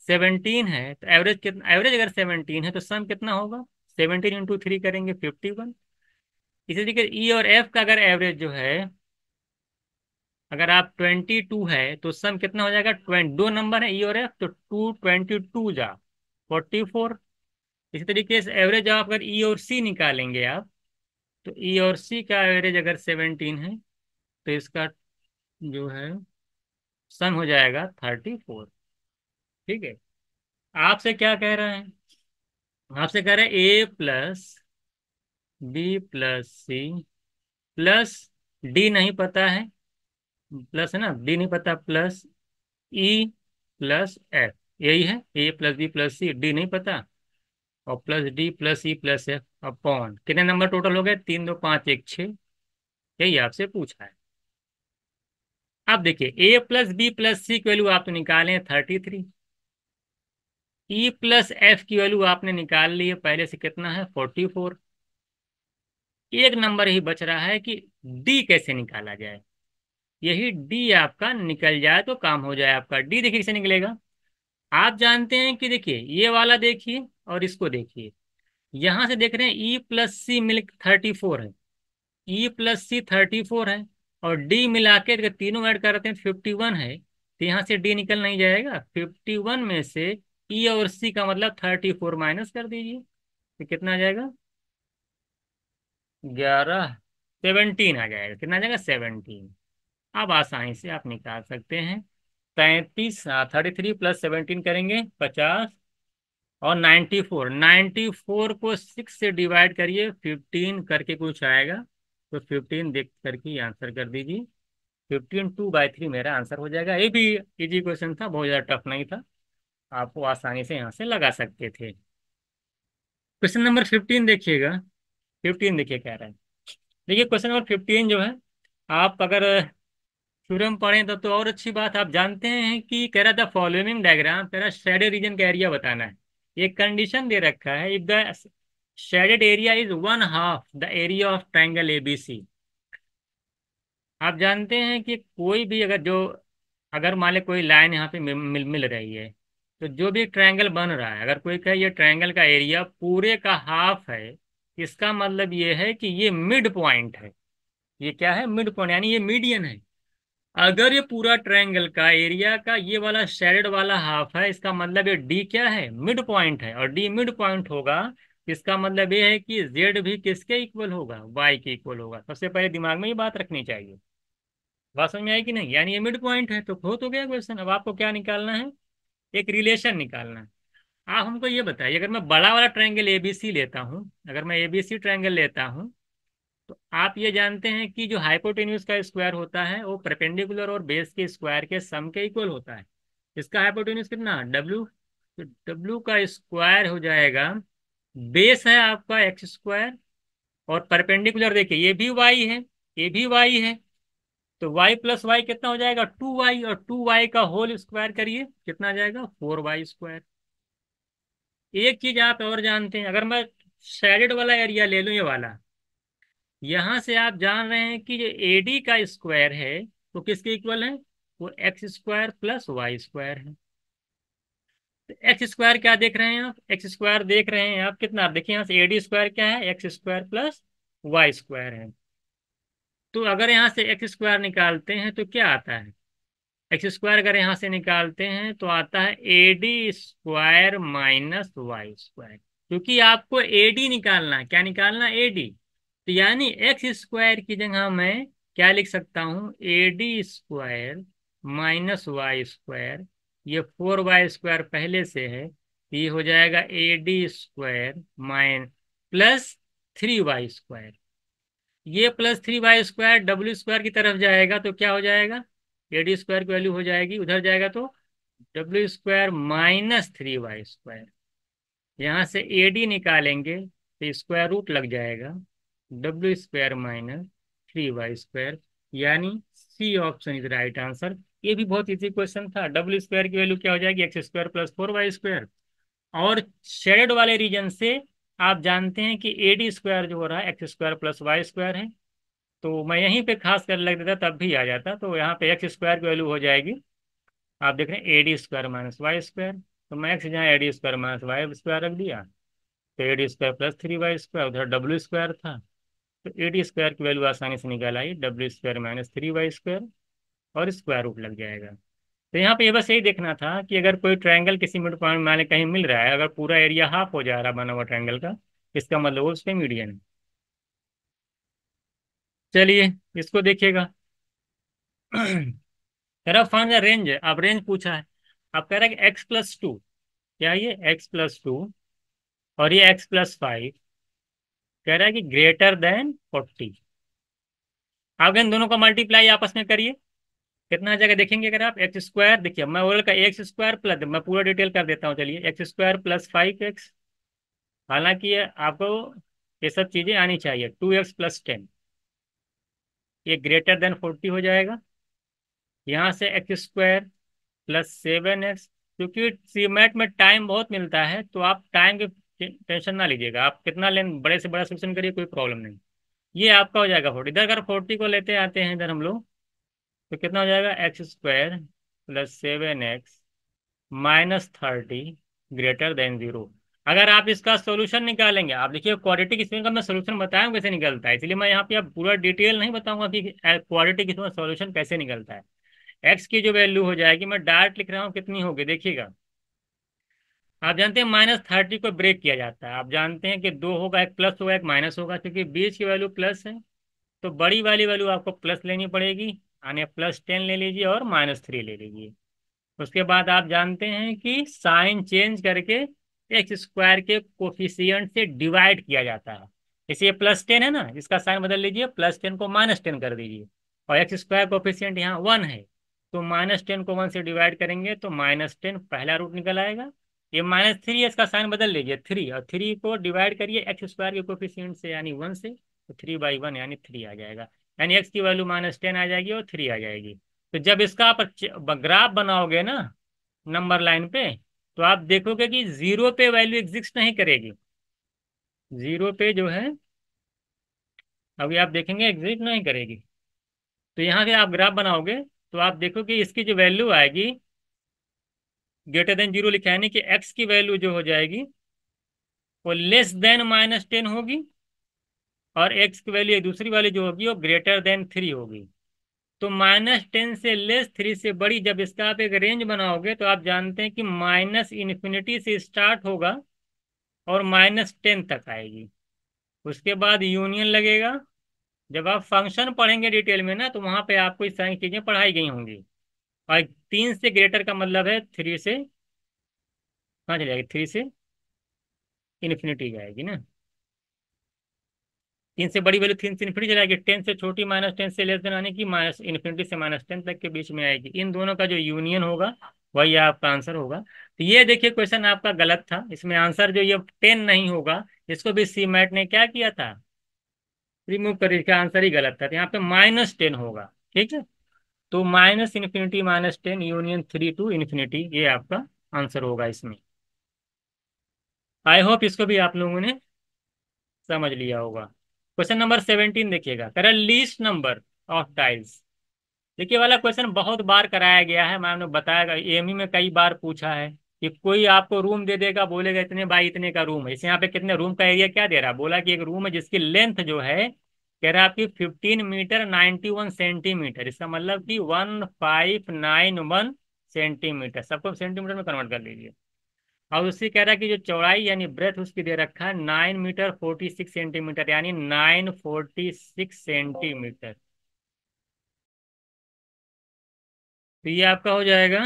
17 है, तो एवरेज कितना, एवरेज अगर 17 है तो सम कितना होगा, 17 × 3 करेंगे 51। इसी तरीके ई और एफ का अगर एवरेज जो है, अगर आप 22 है तो सम कितना हो जाएगा, 2 नंबर है ई और एफ, तो 2 22 जा 44। इसी तरीके से एवरेज आप अगर ई और सी निकालेंगे आप, तो ई और सी का एवरेज अगर 17 है तो इसका जो है सम हो जाएगा 34, ठीक है। आपसे क्या कह रहे हैं, आपसे कह रहे हैं A plus B plus C plus D नहीं पता है, प्लस है ना, डी नहीं पता, प्लस ई प्लस एफ, यही है। ए प्लस बी प्लस सी, डी नहीं पता, और plus D plus E plus F upon, कितने नंबर टोटल हो गए, 3 2 5 1 6, यही आपसे पूछा है। अब देखिए ए प्लस बी प्लस सी की वैल्यू आप तो निकाले 33, ई प्लस एफ की वैल्यू आपने निकाल ली है पहले से, कितना है 44। एक नंबर ही बच रहा है कि डी कैसे निकाला जाए। यही डी आपका निकल जाए तो काम हो जाए आपका। डी देखिए कैसे निकलेगा, आप जानते हैं कि देखिए ये वाला देखिए और इसको देखिए, यहां से देख रहे हैं ई प्लस सी मिल 34 है, ई प्लस सी 34 है, और डी मिला के अगर तीनों ऐड करते हैं 51 है, तो यहाँ से डी निकल नहीं जाएगा। 51 में से ई और सी का मतलब 34 माइनस कर दीजिए, तो कितना आ जाएगा, 11, 17 आ जाएगा। कितना आ जाएगा, 17। अब आसानी से आप निकाल सकते हैं। 33, 33 प्लस 17 करेंगे 50, और 94, 94 को 6 से डिवाइड करिए, 15 करके कुछ आएगा, तो 15 देख करके आंसर कर दीजिए। 15 2/3 मेरा आंसर हो जाएगा। ये भी इजी क्वेश्चन था, बहुत ज़्यादा टफ नहीं था, आपको आसानी से यहाँ से लगा सकते थे। क्वेश्चन नंबर 15 देखिएगा। 15 देखिए कह रहा है, देखिए क्वेश्चन नंबर 15 जो है, आप अगर थ्योरम पढ़ें तो और अच्छी बात। आप जानते हैं कि कह रहा था फॉलोइंग डायग्राम, कह रहा शेडेड रीजन का एरिया बताना है। ये कंडीशन दे रखा है, if the shaded area is 1/2 the area of triangle ABC. आप जानते हैं कि कोई भी अगर जो, अगर मान ले कोई लाइन यहाँ पे मिल रही है, तो जो भी ट्रायंगल बन रहा है, अगर कोई कहे ये ट्रायंगल का एरिया पूरे का हाफ है, इसका मतलब ये है कि ये मिड पॉइंट है। ये क्या है? मिड पॉइंट, यानी ये मीडियन है। अगर ये पूरा ट्रायंगल का एरिया का ये वाला शेडेड वाला हाफ है, इसका मतलब ये डी क्या है? मिड पॉइंट है। और डी मिड पॉइंट होगा, इसका मतलब ये है कि जेड भी किसके इक्वल होगा? वाई के इक्वल होगा। सबसे पहले दिमाग में ये बात रखनी चाहिए। बात समझ में आई कि नहीं? यानी ये मिड पॉइंट है तो हो तो गया क्वेश्चन। अब आपको क्या निकालना है? एक रिलेशन निकालना है। आप हमको ये बताइए, अगर मैं बड़ा वाला ट्रायंगल एबीसी लेता हूँ, अगर मैं एबीसी ट्रायंगल लेता हूँ, तो आप ये जानते हैं कि जो हाइपोटेन्यूज का स्क्वायर होता है वो परपेंडिकुलर और बेस के स्क्वायर के सम के इक्वल होता है। इसका हाइपोटेन्यूज कितना? डब्ल्यू। तो डब्ल्यू का स्क्वायर हो जाएगा, बेस है आपका एक्स स्क्वायर, और परपेंडिकुलर देखिए ये भी वाई है, ये भी वाई है। तो वाई प्लस वाई कितना हो जाएगा? 2y, और 2y का होल स्क्वायर करिए, कितना आ जाएगा? 4y square. एक चीज आप और जानते हैं, अगर मैं शेडेड वाला एरिया ले लूं, ये वाला, यहां से आप जान रहे हैं कि जो एडी का स्क्वायर है वो किसके इक्वल है? वो X square plus Y square है। तो एक्स स्क्वायर क्या देख रहे हैं आप? एक्स स्क्वायर देख रहे हैं आप कितना? आप देखिए यहाँ से एडी स्क्वायर क्या है? X square plus Y square है। तो अगर यहाँ से एक्स स्क्वायर निकालते हैं तो क्या आता है? एक्स स्क्वायर अगर यहाँ से निकालते हैं तो आता है AD square minus Y square. क्योंकि आपको एडी निकालना है। क्या निकालना? एडी। तो यानी एक्स स्क्वायर की जगह मैं क्या लिख सकता हूँ? AD square minus Y square. ये 4y स्क्वायर पहले से है, तो ये हो जाएगा AD square minus plus 3y square. ये plus 3y square W square की तरफ जाएगा तो क्या हो जाएगा? एडी स्क्वायर की वैल्यू हो जाएगी, उधर जाएगा तो W square minus 3y square. यहाँ से एडी निकालेंगे तो स्क्वायर रूट लग जाएगा, W square minus 3y square. यानी C option is right answer. ये भी बहुत इजी क्वेश्चन था। डब्ल्यू स्क्वायर की वैल्यू क्या हो जाएगी? X square plus 4y square. और शेडेड वाले रीजन से आप जानते हैं कि एडी स्क्वायर जो हो रहा है X square plus Y square है। तो मैं यहीं पे खास कर लग देता तब भी आ जाता। तो यहाँ पे एक्स स्क्वायर की वैल्यू हो जाएगी, आप देख रहे हैं, AD square minus Y square. तो मैं एक्स जहाँ AD square minus Y square रख दिया, तो AD square plus 3y square, उधर डब्ल्यू स्क्वायर था। तो एडी स्क्वायर की वैल्यू आसानी से निकाल आई, W square minus 3y square, और स्क्वायर रूट लग जाएगा। तो यहाँ पे ये बस यही देखना था कि अगर कोई ट्रायंगल किसी मिड पॉइंट में कहीं मिल रहा है, अगर पूरा एरिया हाफ हो जा रहा है बना हुआ ट्रायंगल का, इसका मतलब वो उस पे मीडियन है। चलिए इसको देखिएगा। कह रहा फाइंड द रेंज है, अब रेंज पूछा है। अब कह रहा है कि x+2, क्या है ये? x+2, और ये x+5, कह रहा है कि ग्रेटर देन 40। आप इन दोनों का मल्टीप्लाई आपस में करिए, कितना आ जाएगा देखेंगे। अगर आप एक्स स्क्वायर, देखिए मैं ओवरऑल का एक्स स्क्वायर प्लस, मैं पूरा डिटेल कर देता हूँ, चलिए, एक्स स्क्वायर प्लस 5x। हालांकि ये आपको ये सब चीजें आनी चाहिए। 2x+10, ये ग्रेटर देन 40 हो जाएगा। यहाँ से एक्स स्क्वायर प्लस 7x। क्योंकि सीमेट में टाइम बहुत मिलता है तो आप टाइम की टेंशन ना लीजिएगा, आप कितना लें बड़े से बड़ा सोल्यूशन करिए, कोई प्रॉब्लम नहीं। ये आपका हो जाएगा 40। इधर अगर 40 को लेते आते हैं इधर हम लोग, तो कितना हो जाएगा? X square plus 7x minus 30 greater than 0। अगर आप इसका सॉल्यूशन निकालेंगे, आप देखिए क्वाड्रेटिक स्क्वेयर का मैं सॉल्यूशन बताया हूं कैसे निकलता है, इसलिए मैं यहाँ पे अब पूरा डिटेल नहीं बताऊंगा कि क्वाड्रेटिक स्क्वेयर सॉल्यूशन कैसे निकलता है। एक्स की जो वैल्यू हो जाएगी, मैं डायरेक्ट लिख रहा हूँ, कितनी होगी देखिएगा। आप जानते हैं -30 को ब्रेक किया जाता है। आप जानते हैं कि दो होगा, एक प्लस होगा एक माइनस होगा, क्योंकि बीच की वैल्यू प्लस है। तो बड़ी वाली वैल्यू आपको प्लस लेनी पड़ेगी, यानी +10 ले लीजिए और -3 ले लीजिए। उसके बाद आप जानते हैं कि साइन चेंज करके एक्स स्क्वायर के कोफिशिएंट से डिवाइड किया जाता है। इसे +10 है ना, इसका साइन बदल लीजिए, +10 को -10 कर दीजिए। और एक्स स्क्वायर कोफिशिएंट यहाँ 1 है, तो -10 को 1 से डिवाइड करेंगे तो -10 पहला रूट निकल आएगा। ये -3 है, इसका साइन बदल लीजिए 3, और 3 को डिवाइड करिए एक्स स्क्वायर के कोफिशिएंट से यानी 1 से, तो 3/1 यानी 3 आ जाएगा। यानी एक्स की वैल्यू -10 आ जाएगी और 3 आ जाएगी। तो जब इसका आप ग्राफ बनाओगे ना नंबर लाइन पे, तो आप देखोगे कि 0 पे वैल्यू एग्जिस्ट नहीं करेगी। 0 पे जो है अभी आप देखेंगे एग्जिस्ट नहीं करेगी। तो यहाँ से आप ग्राफ बनाओगे तो आप देखोगे इसकी जो वैल्यू आएगी ग्रेटर देन 0 लिखा है, यानी कि एक्स की वैल्यू जो हो जाएगी वो लेस देन -10 होगी। और एक्स की वैल्यू दूसरी वाली जो होगी वो ग्रेटर देन 3 होगी। तो -10 से लेस 3 से बड़ी, जब इसका आप एक रेंज बनाओगे तो आप जानते हैं कि -इन्फिनिटी से स्टार्ट होगा और -10 तक आएगी। उसके बाद यूनियन लगेगा। जब आप फंक्शन पढ़ेंगे डिटेल में ना, तो वहां पे आपको इस सारी चीजें पढ़ाई गई होंगी। और 3 से ग्रेटर का मतलब है 3 से कहाँ चली जाएगी, 3 से इन्फिनिटी जाएगी ना। 3 से बड़ी वैल्यू 3 से इन्फिनिटी चलाएगी, 10 से छोटी -10 से लेस देन, आने की माइनस इन्फिनिटी से -10 तक के बीच में आएगी। इन दोनों का जो यूनियन होगा वही आपका आंसर होगा। तो ये देखिए क्वेश्चन आपका गलत था, इसमें आंसर जो ये 10 नहीं होगा। इसको भी सी मैट ने क्या किया था, रिमूव कर, इसका आंसर ही गलत था। तो यहाँ पे -10 होगा। ठीक है, तो -इन्फिनिटी -10 यूनियन 3 टू इन्फिनिटी, ये आपका आंसर होगा इसमें। आई होप इसको भी आप लोगों ने समझ लिया होगा। क्वेश्चन नंबर 17 देखिएगा, कह रहा लीस्ट नंबर ऑफ टाइल्स। देखिए वाला क्वेश्चन बहुत बार कराया गया है, मैंने बताया, एमई में कई बार पूछा है कि कोई आपको रूम दे देगा, बोलेगा इतने बाई इतने का रूम है। इसे यहाँ पे कितने रूम का एरिया क्या दे रहा है, बोला कि एक रूम है जिसकी लेंथ जो है, कह रहा है आपकी 15 मीटर 91 सेंटीमीटर। इसका मतलब कि 1591 सेंटीमीटर, सबको सेंटीमीटर में कन्वर्ट कर लीजिए। और उससे कह रहा है कि जो चौड़ाई यानी ब्रेथ उसकी दे रखा है 9 मीटर 46 सेंटीमीटर, यानी 946 सेंटीमीटर। तो ये आपका हो जाएगा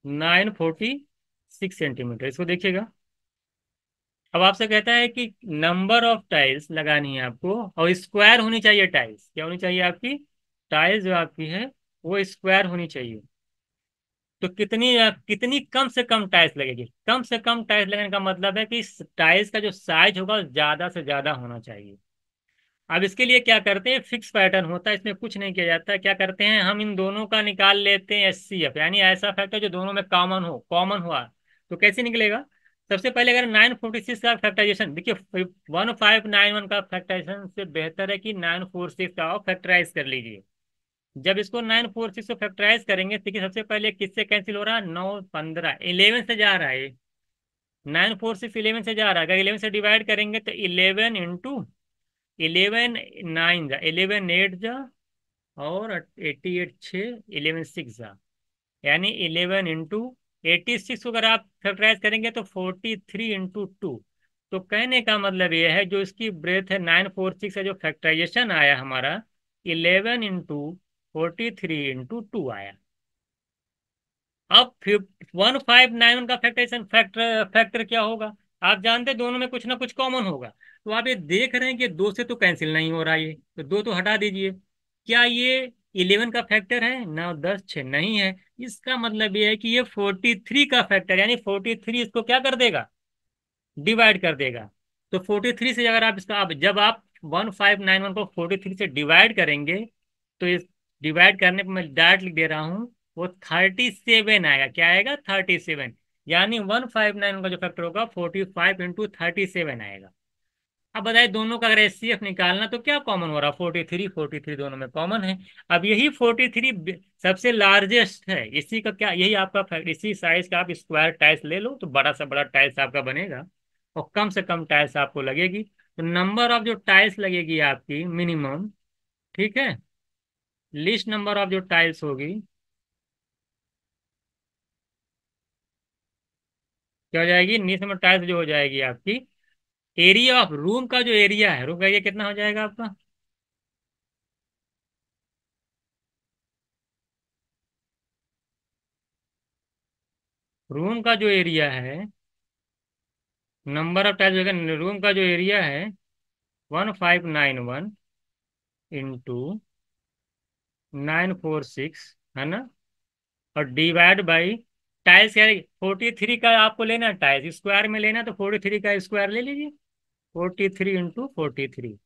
946 सेंटीमीटर। इसको देखिएगा। अब आपसे कहता है कि नंबर ऑफ टाइल्स लगानी है आपको, और स्क्वायर होनी चाहिए टाइल्स। क्या होनी चाहिए आपकी, टाइल्स जो आपकी है वो स्क्वायर होनी चाहिए। तो कितनी कितनी कम से कम टाइल्स लगेगी। कम से कम टाइल्स लगने का मतलब है कि टाइल्स का जो साइज होगा ज्यादा से ज्यादा होना चाहिए। अब इसके लिए क्या करते हैं, फिक्स पैटर्न होता है, इसमें कुछ नहीं किया जाता। क्या करते हैं, हम इन दोनों का निकाल लेते हैं HCF, यानी ऐसा फैक्टर जो दोनों में कॉमन हो, कॉमन हुआ। तो कैसे निकलेगा, सबसे पहले अगर 946 का फैक्टराइजेशन देखिए, 1591 का फैक्टराइजेशन से बेहतर है कि 946 का आप फैक्टराइज कर लीजिए। जब इसको 946 को फैक्टराइज करेंगे, देखिए सबसे पहले किससे कैंसिल हो रहा है, 9 15 11 से जा रहा है। 946 11 से जा रहा है, अगर 11 से डिवाइड करेंगे तो 11 × 11 9 जा, 11 8 जा, और 88 6, 11 6 जा, यानी 11 × 86 को अगर आप फैक्टराइज करेंगे तो 43 × 2। तो कहने का मतलब यह है, जो इसकी ब्रेथ है 946 का जो फैक्टराइजेशन आया हमारा, 11 × 43 × 2 आया। अब 1591 का फैक्टराइजेशन फैक्टर फैक्टर क्या होगा, आप जानते हैं दोनों में कुछ ना कुछ कॉमन होगा। तो आप ये देख रहे हैं कि दो से तो कैंसिल नहीं हो रहा है, ये तो दो तो हटा दीजिए। क्या ये 11 का फैक्टर है, 9 10 6 नहीं है। इसका मतलब ये है कि ये 43 का फैक्टर, यानी 43 इसको क्या कर देगा, डिवाइड कर देगा। तो 43 से अगर आप इसका, अब जब आप 1591 को 43 से डिवाइड करेंगे, तो इस डिवाइड करने पर मैं डायरेक्ट लिख दे रहा हूँ, वो 37 आएगा। क्या आएगा, 37, यानी 1591 का जो फैक्टर होगा 45 × 37 आएगा। अब बताइए दोनों का अगर HCF निकालना तो क्या कॉमन हो रहा, 43 दोनों में कॉमन है। अब यही 43 सबसे लार्जेस्ट है, इसी का क्या, यही आपका इसी साइज का आप स्क्वायर टाइल्स ले लो तो बड़ा से बड़ा टाइल्स आपका बनेगा, और कम से कम टाइल्स आपको लगेगी। तो नंबर ऑफ जो टाइल्स लगेगी आपकी मिनिमम, ठीक है, लिस्ट नंबर ऑफ जो टाइल्स होगी, क्या हो जाएगी, लिस्ट नंबर टाइल्स जो हो जाएगी आपकी, एरिया ऑफ रूम का जो एरिया है, रूम का एरिया कितना हो जाएगा आपका, रूम का जो एरिया है, नंबर ऑफ टाइल्स रूम का जो एरिया है 1591 इंटू 946, है ना, और डिवाइड बाई टाइल्स क्या, 43 का आपको लेना है, टाइल्स स्क्वायर में लेना, तो 43 का स्क्वायर ले लीजिए, 43 × 43।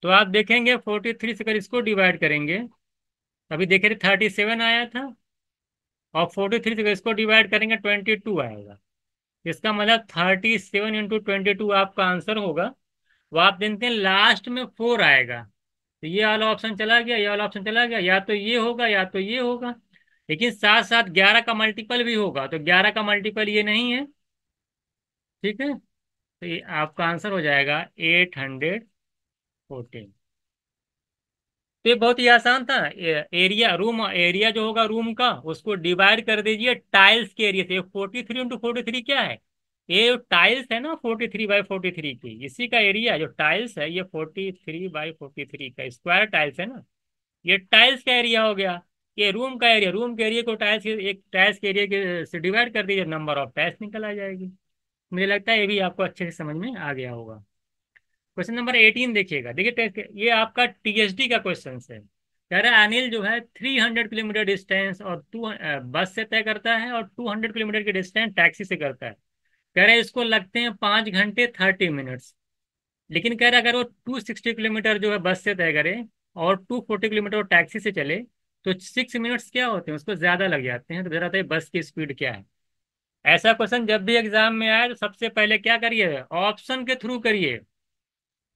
तो आप देखेंगे 43 से अगर इसको डिवाइड करेंगे, अभी देखे थे 37 आया था, और 43 से अगर इसको डिवाइड करेंगे 22 आएगा। इसका मतलब 37 × 22 आपका आंसर होगा। वो आप देखते हैं लास्ट में 4 आएगा, तो ये वाला ऑप्शन चला गया, ये वाला ऑप्शन चला गया, या तो ये होगा या तो ये होगा। लेकिन साथ साथ 11 का मल्टीपल भी होगा, तो 11 का मल्टीपल ये नहीं है। ठीक है, तो तो ये आपका आंसर हो जाएगा 814। तो ये बहुत ही आसान था। एरिया रूम एरिया जो होगा रूम का उसको डिवाइड कर दीजिए टाइल्स के एरिया से। 43 × 43 क्या है? ये टाइल्स है ना 43/43 की, इसी का एरिया जो टाइल्स है ये 43/43 का स्क्वायर टाइल्स है ना, ये टाइल्स का एरिया हो गया। ये रूम का एरिया, रूम के एरिया को टाइल्स के एक टाइल्स के एरिया के से डिवाइड कर दीजिए, नंबर ऑफ टाइल्स निकल आ जाएगी। मुझे लगता है ये भी आपको अच्छे से समझ में आ गया होगा। क्वेश्चन नंबर 18 देखिएगा। देखिए ये आपका टीएचडी का क्वेश्चन है। कह रहा है अनिल जो है 300 किलोमीटर डिस्टेंस और बस से तय करता है और 200 किलोमीटर की डिस्टेंस टैक्सी से करता है। कह रहा है इसको लगते हैं 5 घंटे 30 मिनट्स। लेकिन कह रहा है अगर वो 260 किलोमीटर जो है बस से तय करे और 240 किलोमीटर टैक्सी से चले तो 6 मिनट्स क्या होते हैं, उसको ज्यादा लग जाते हैं। तो जरा बताइए बस की स्पीड क्या है। ऐसा क्वेश्चन जब भी एग्जाम में आए तो सबसे पहले क्या करिए, ऑप्शन के थ्रू करिए।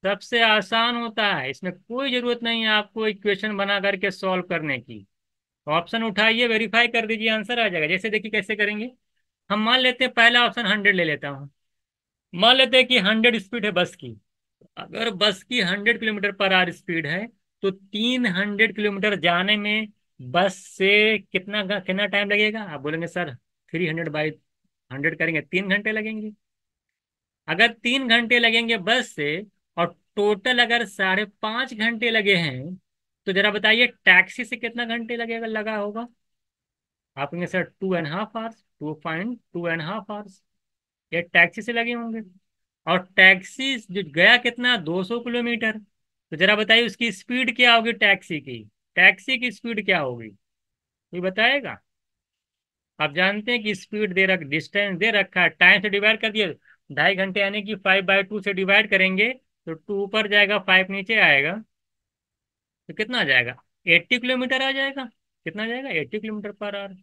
सबसे आसान होता है, इसमें कोई जरूरत नहीं है आपको इक्वेशन बना करके सॉल्व करने की। ऑप्शन उठाइए, वेरीफाई कर दीजिए, आंसर आ जाएगा। जैसे देखिए कैसे करेंगे। हम मान लेते हैं पहला ऑप्शन 100 ले लेता हूँ। मान लेते हैं कि 100 स्पीड है बस की। अगर बस की 100 किलोमीटर पर आवर स्पीड है तो 300 किलोमीटर जाने में बस से कितना टाइम लगेगा। आप बोलेंगे सर 300/100 करेंगे 3 घंटे लगेंगे। अगर 3 घंटे लगेंगे बस से और टोटल अगर 5.5 घंटे लगे हैं तो जरा बताइए टैक्सी से कितना घंटे लगेगा लगा होगा। आप कहेंगे सर 2.5 आवर्स, 2.5 आवर्स ये टैक्सी से लगे होंगे। और टैक्सी जो गया कितना 200 किलोमीटर। तो जरा बताइए उसकी स्पीड क्या होगी टैक्सी की। टैक्सी की स्पीड क्या होगी ये बताएगा। आप जानते हैं कि स्पीड दे रख डिस्टेंस दे रखा है, टाइम से डिवाइड कर दिया। 2.5 घंटे यानी कि 5/2 से डिवाइड करेंगे तो 2 ऊपर जाएगा 5 नीचे आएगा। तो कितना आ जाएगा 80 किलोमीटर आ जाएगा। कितना आ जाएगा 80 किलोमीटर पर आवर।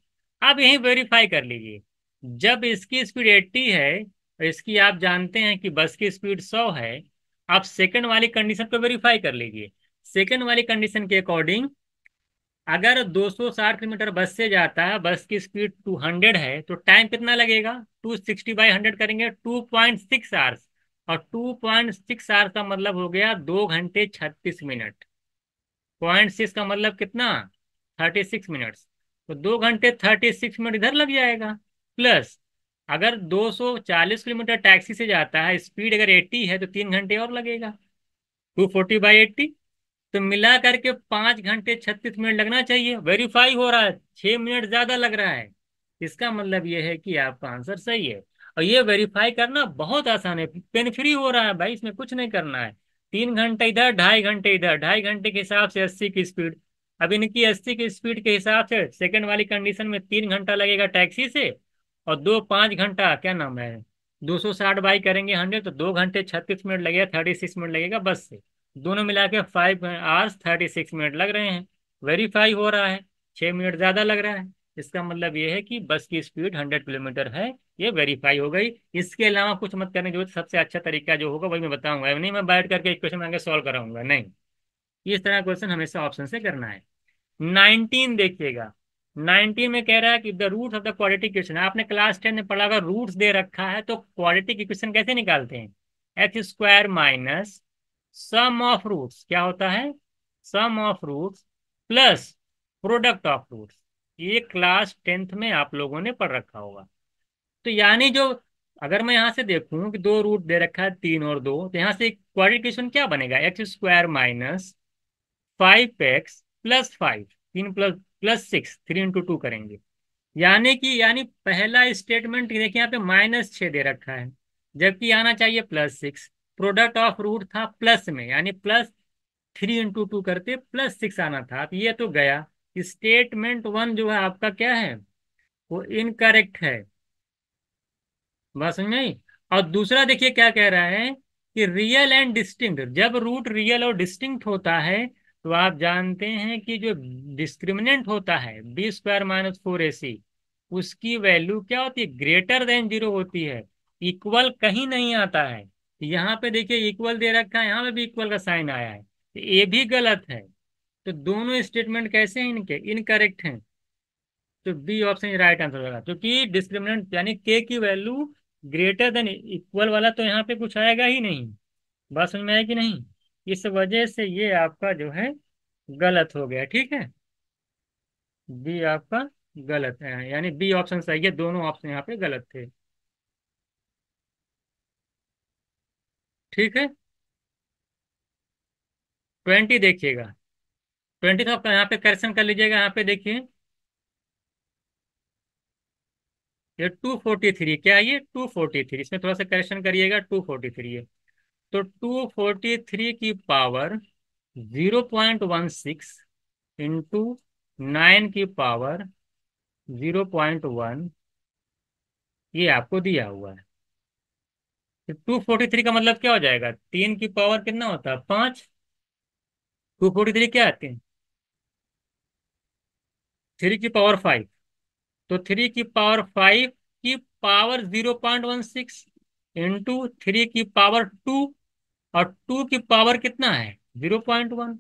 आप यही वेरीफाई कर लीजिए। जब इसकी स्पीड 80 है और इसकी आप जानते हैं कि बस की स्पीड 100 है, आप सेकंड वाली कंडीशन को वेरीफाई कर लीजिए। सेकंड वाली कंडीशन के अकॉर्डिंग अगर 260 किलोमीटर बस से जाता है, बस की स्पीड 200 है, तो टाइम कितना लगेगा 260/100 करेंगे 2.6 आवर्स। और 2.6 आवर्स का मतलब हो गया 2 घंटे 36 मिनट। 0.6 का मतलब कितना 36 मिनट्स। तो 2 घंटे 36 मिनट इधर लग जाएगा। प्लस अगर 240 किलोमीटर टैक्सी से जाता है, स्पीड अगर 80 है तो 3 घंटे और लगेगा 240/80। तो मिला करके 5 घंटे 36 मिनट लगना चाहिए। वेरीफाई हो रहा है 6 मिनट ज्यादा लग रहा है। इसका मतलब यह है कि आपका आंसर सही है। और ये वेरीफाई करना बहुत आसान है, पेन फ्री हो रहा है भाई, इसमें कुछ नहीं करना है। 3 घंटे इधर 2.5 घंटे इधर, 2.5 घंटे के हिसाब से 80 की स्पीड। अब इनकी 80 की स्पीड के हिसाब से सेकंड वाली कंडीशन में 3 घंटा लगेगा टैक्सी से और 5 घंटा क्या नाम है 260 बाई करेंगे 100 तो 2 घंटे 36 मिनट लगेगा, 36 मिनट लगेगा बस से। दोनों मिला के 5 आवर्स 36 मिनट लग रहे हैं। वेरीफाई हो रहा है 6 मिनट ज्यादा लग रहा है। इसका मतलब ये है कि बस की स्पीड 100 किलोमीटर है। ये वेरीफाई हो गई। इसके अलावा कुछ मत करने की जरूरत, सबसे अच्छा तरीका जो होगा वही मैं बताऊंगा। नहीं मैं बैठ करके इक्वेशन आगे सॉल्व कराऊंगा, नहीं। इस तरह क्वेश्चन हमेशा ऑप्शन से करना है। 19 देखिएगा। 19 में कह रहा है कि the roots of the quadratic equation. आपने क्लास 10 में पढ़ा होगा, रूट्स दे रखा है तो क्वाड्रेटिक इक्वेशन कैसे निकालते हैं। x² minus sum of roots क्या होता है, sum of roots plus product of roots. ये क्लास 10th में आप लोगों ने पढ़ रखा होगा। तो यानी जो अगर मैं यहाँ से देखूं कि दो रूट दे रखा है 3 और 2, तो यहाँ से क्वाड्रेटिक इक्वेशन क्या बनेगा, x² माइनस 5x+5, 3+6, 3 × 2 करेंगे। यानी पहला स्टेटमेंट देखिए यहाँ पे -6 दे रखा है, जबकि आना चाहिए +6। प्रोडक्ट ऑफ रूट था प्लस में, यानी +3 × 2 करते +6 आना था। अब ये तो गया। स्टेटमेंट 1 जो है आपका क्या है, वो इनकरेक्ट है। बात समझ में आई। और दूसरा देखिए क्या कह रहा है कि रियल एंड डिस्टिंक्ट। जब रूट रियल और डिस्टिंक्ट होता है तो आप जानते हैं कि जो डिस्क्रिमिनेंट होता है b² - 4ac, उसकी वैल्यू क्या होती है, >0 होती है। इक्वल कहीं नहीं आता है। यहाँ पे देखिए इक्वल दे रखा है, यहाँ पे भी इक्वल का साइन आया है, तो ये भी गलत है। तो दोनों स्टेटमेंट कैसे हैं इनके, इनकरेक्ट हैं। तो बी ऑप्शन राइट आंसर होगा, क्योंकि डिस्क्रिमिनेंट यानी के की वैल्यू ग्रेटर देन इक्वल वाला तो यहाँ पे कुछ आएगा ही नहीं। बात समझ में आया कि नहीं? इस वजह से ये आपका जो है गलत हो गया, ठीक है। बी आपका गलत है, यानी बी ऑप्शन सही है, दोनों ऑप्शन यहाँ पे गलत थे। ठीक है। 20 देखिएगा। 20 तो आपका यहाँ पे करेक्शन कर लीजिएगा, यहाँ पे देखिए ये 243, क्या है ये 243, इसमें थोड़ा सा करेक्शन करिएगा, 243 है। तो 243 की पावर 0.16 इंटू 9 की पावर 0.1, ये आपको दिया हुआ है। तो 243 का मतलब क्या हो जाएगा, 3 की पावर कितना होता है, 5। 243 क्या आते हैं, 3 की पावर 5। तो 3 की पावर 5 की पावर 0.16 इंटू 3 की पावर 2, और 2 की पावर कितना है, 0.1।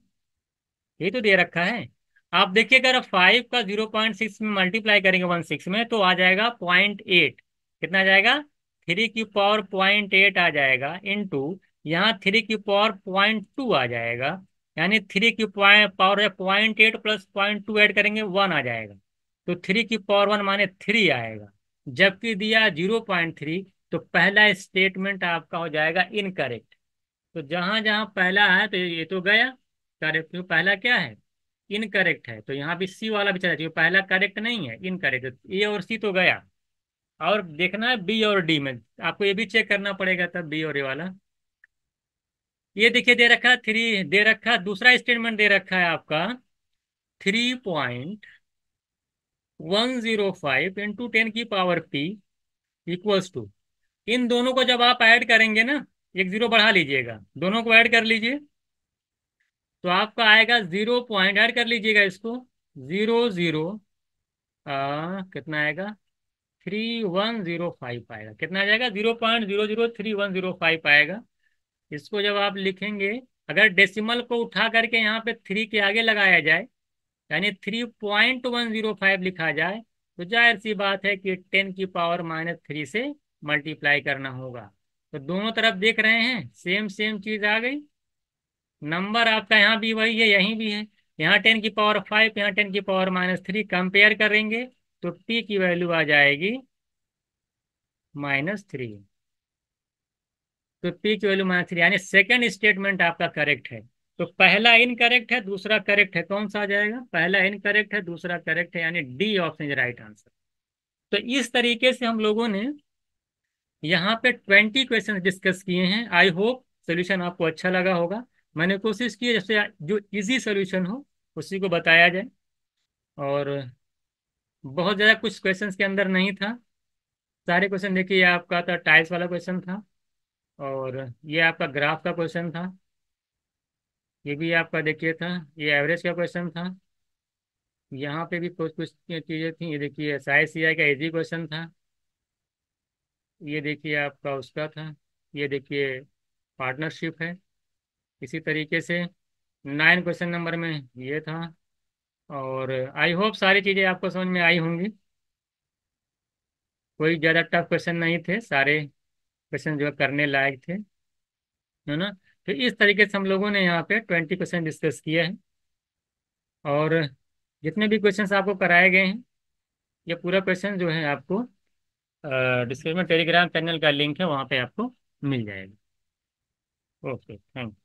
ये तो दे रखा है। आप देखिए अगर 5 का 0.6 में मल्टीप्लाई करेंगे 16 में तो आ जाएगा 0.8। कितना आ जाएगा, 3 की पावर 0.8 आ जाएगा, इंटू यहाँ 3 की पावर 0.2 आ जाएगा, यानी 3 की पावर 0.8 प्लस 0.2 ऐड करेंगे 1 आ जाएगा। तो 3 की पावर 1 माने 3 आएगा, जबकि दिया 0.3। तो पहला स्टेटमेंट आपका हो जाएगा इनकरेक्ट। तो जहां जहां पहला है तो ये तो गया करेक्ट, क्यों पहला क्या है, इनकरेक्ट है। तो यहाँ भी सी वाला भी चला चाहिए, पहला करेक्ट नहीं है, इनकरेक्ट। ए और सी तो गया। और देखना है बी और डी में, आपको ये भी चेक करना पड़ेगा तब, बी और ए वाला। ये देखिए दे रखा है 3, दे रखा है दूसरा स्टेटमेंट दे रखा है आपका 3.105 इंटू 10 की पावर p इक्वल्स टू, इन दोनों को जब आप ऐड करेंगे ना, एक जीरो बढ़ा लीजिएगा, दोनों को ऐड कर लीजिए, तो आपका आएगा 0 पॉइंट, ऐड कर लीजिएगा इसको, 0 0 कितना आएगा, 3105 आएगा। कितना आ जाएगा, 0.003105 आएगा। इसको जब आप लिखेंगे, अगर डेसिमल को उठा करके यहाँ पे 3 के आगे लगाया जाए, यानी 3.105 लिखा जाए, तो जाहिर सी बात है कि 10 की पावर -3 से मल्टीप्लाई करना होगा। तो दोनों तरफ देख रहे हैं सेम सेम चीज आ गई। नंबर आपका यहाँ भी वही है, यहीं भी है। यहाँ 10 की पावर 5, यहाँ 10 की पावर-3, कंपेयर करेंगे तो p की वैल्यू आ जाएगी -3। तो p की वैल्यू -3, यानी सेकंड स्टेटमेंट आपका करेक्ट है। तो पहला इनकरेक्ट है, दूसरा करेक्ट है, कौन सा आ जाएगा, पहला इनकरेक्ट है, दूसरा करेक्ट है, यानी D option is right answer. तो इस तरीके से हम लोगों ने यहाँ पे 20 क्वेश्चन डिस्कस किए हैं। आई होप सोल्यूशन आपको अच्छा लगा होगा। मैंने कोशिश की है जैसे जो इजी सोल्यूशन हो उसी को बताया जाए, और बहुत ज़्यादा कुछ क्वेश्चंस के अंदर नहीं था। सारे क्वेश्चन देखिए, ये आपका था टाइल्स वाला क्वेश्चन था, और ये आपका ग्राफ का क्वेश्चन था, ये भी आपका देखिए था, ये एवरेज का क्वेश्चन था, यहाँ पे भी कुछ कुछ चीज़ें थी, ये देखिए साइज सी आई का इजी क्वेश्चन था, ये देखिए आपका उसका था, ये देखिए पार्टनरशिप है। इसी तरीके से 9 क्वेश्चन नंबर में ये था। और आई होप सारी चीज़ें आपको समझ में आई होंगी। कोई ज़्यादा टफ क्वेश्चन नहीं थे, सारे क्वेश्चन जो करने लायक थे, है ना। तो इस तरीके से हम लोगों ने यहाँ पे 20 क्वेश्चन डिस्कस किए हैं। और जितने भी क्वेश्चंस आपको कराए गए हैं, ये पूरा क्वेश्चन जो है आपको डिस्क्रिप्शन में टेलीग्राम चैनल का लिंक है, वहाँ पे आपको मिल जाएगा। Okay, thank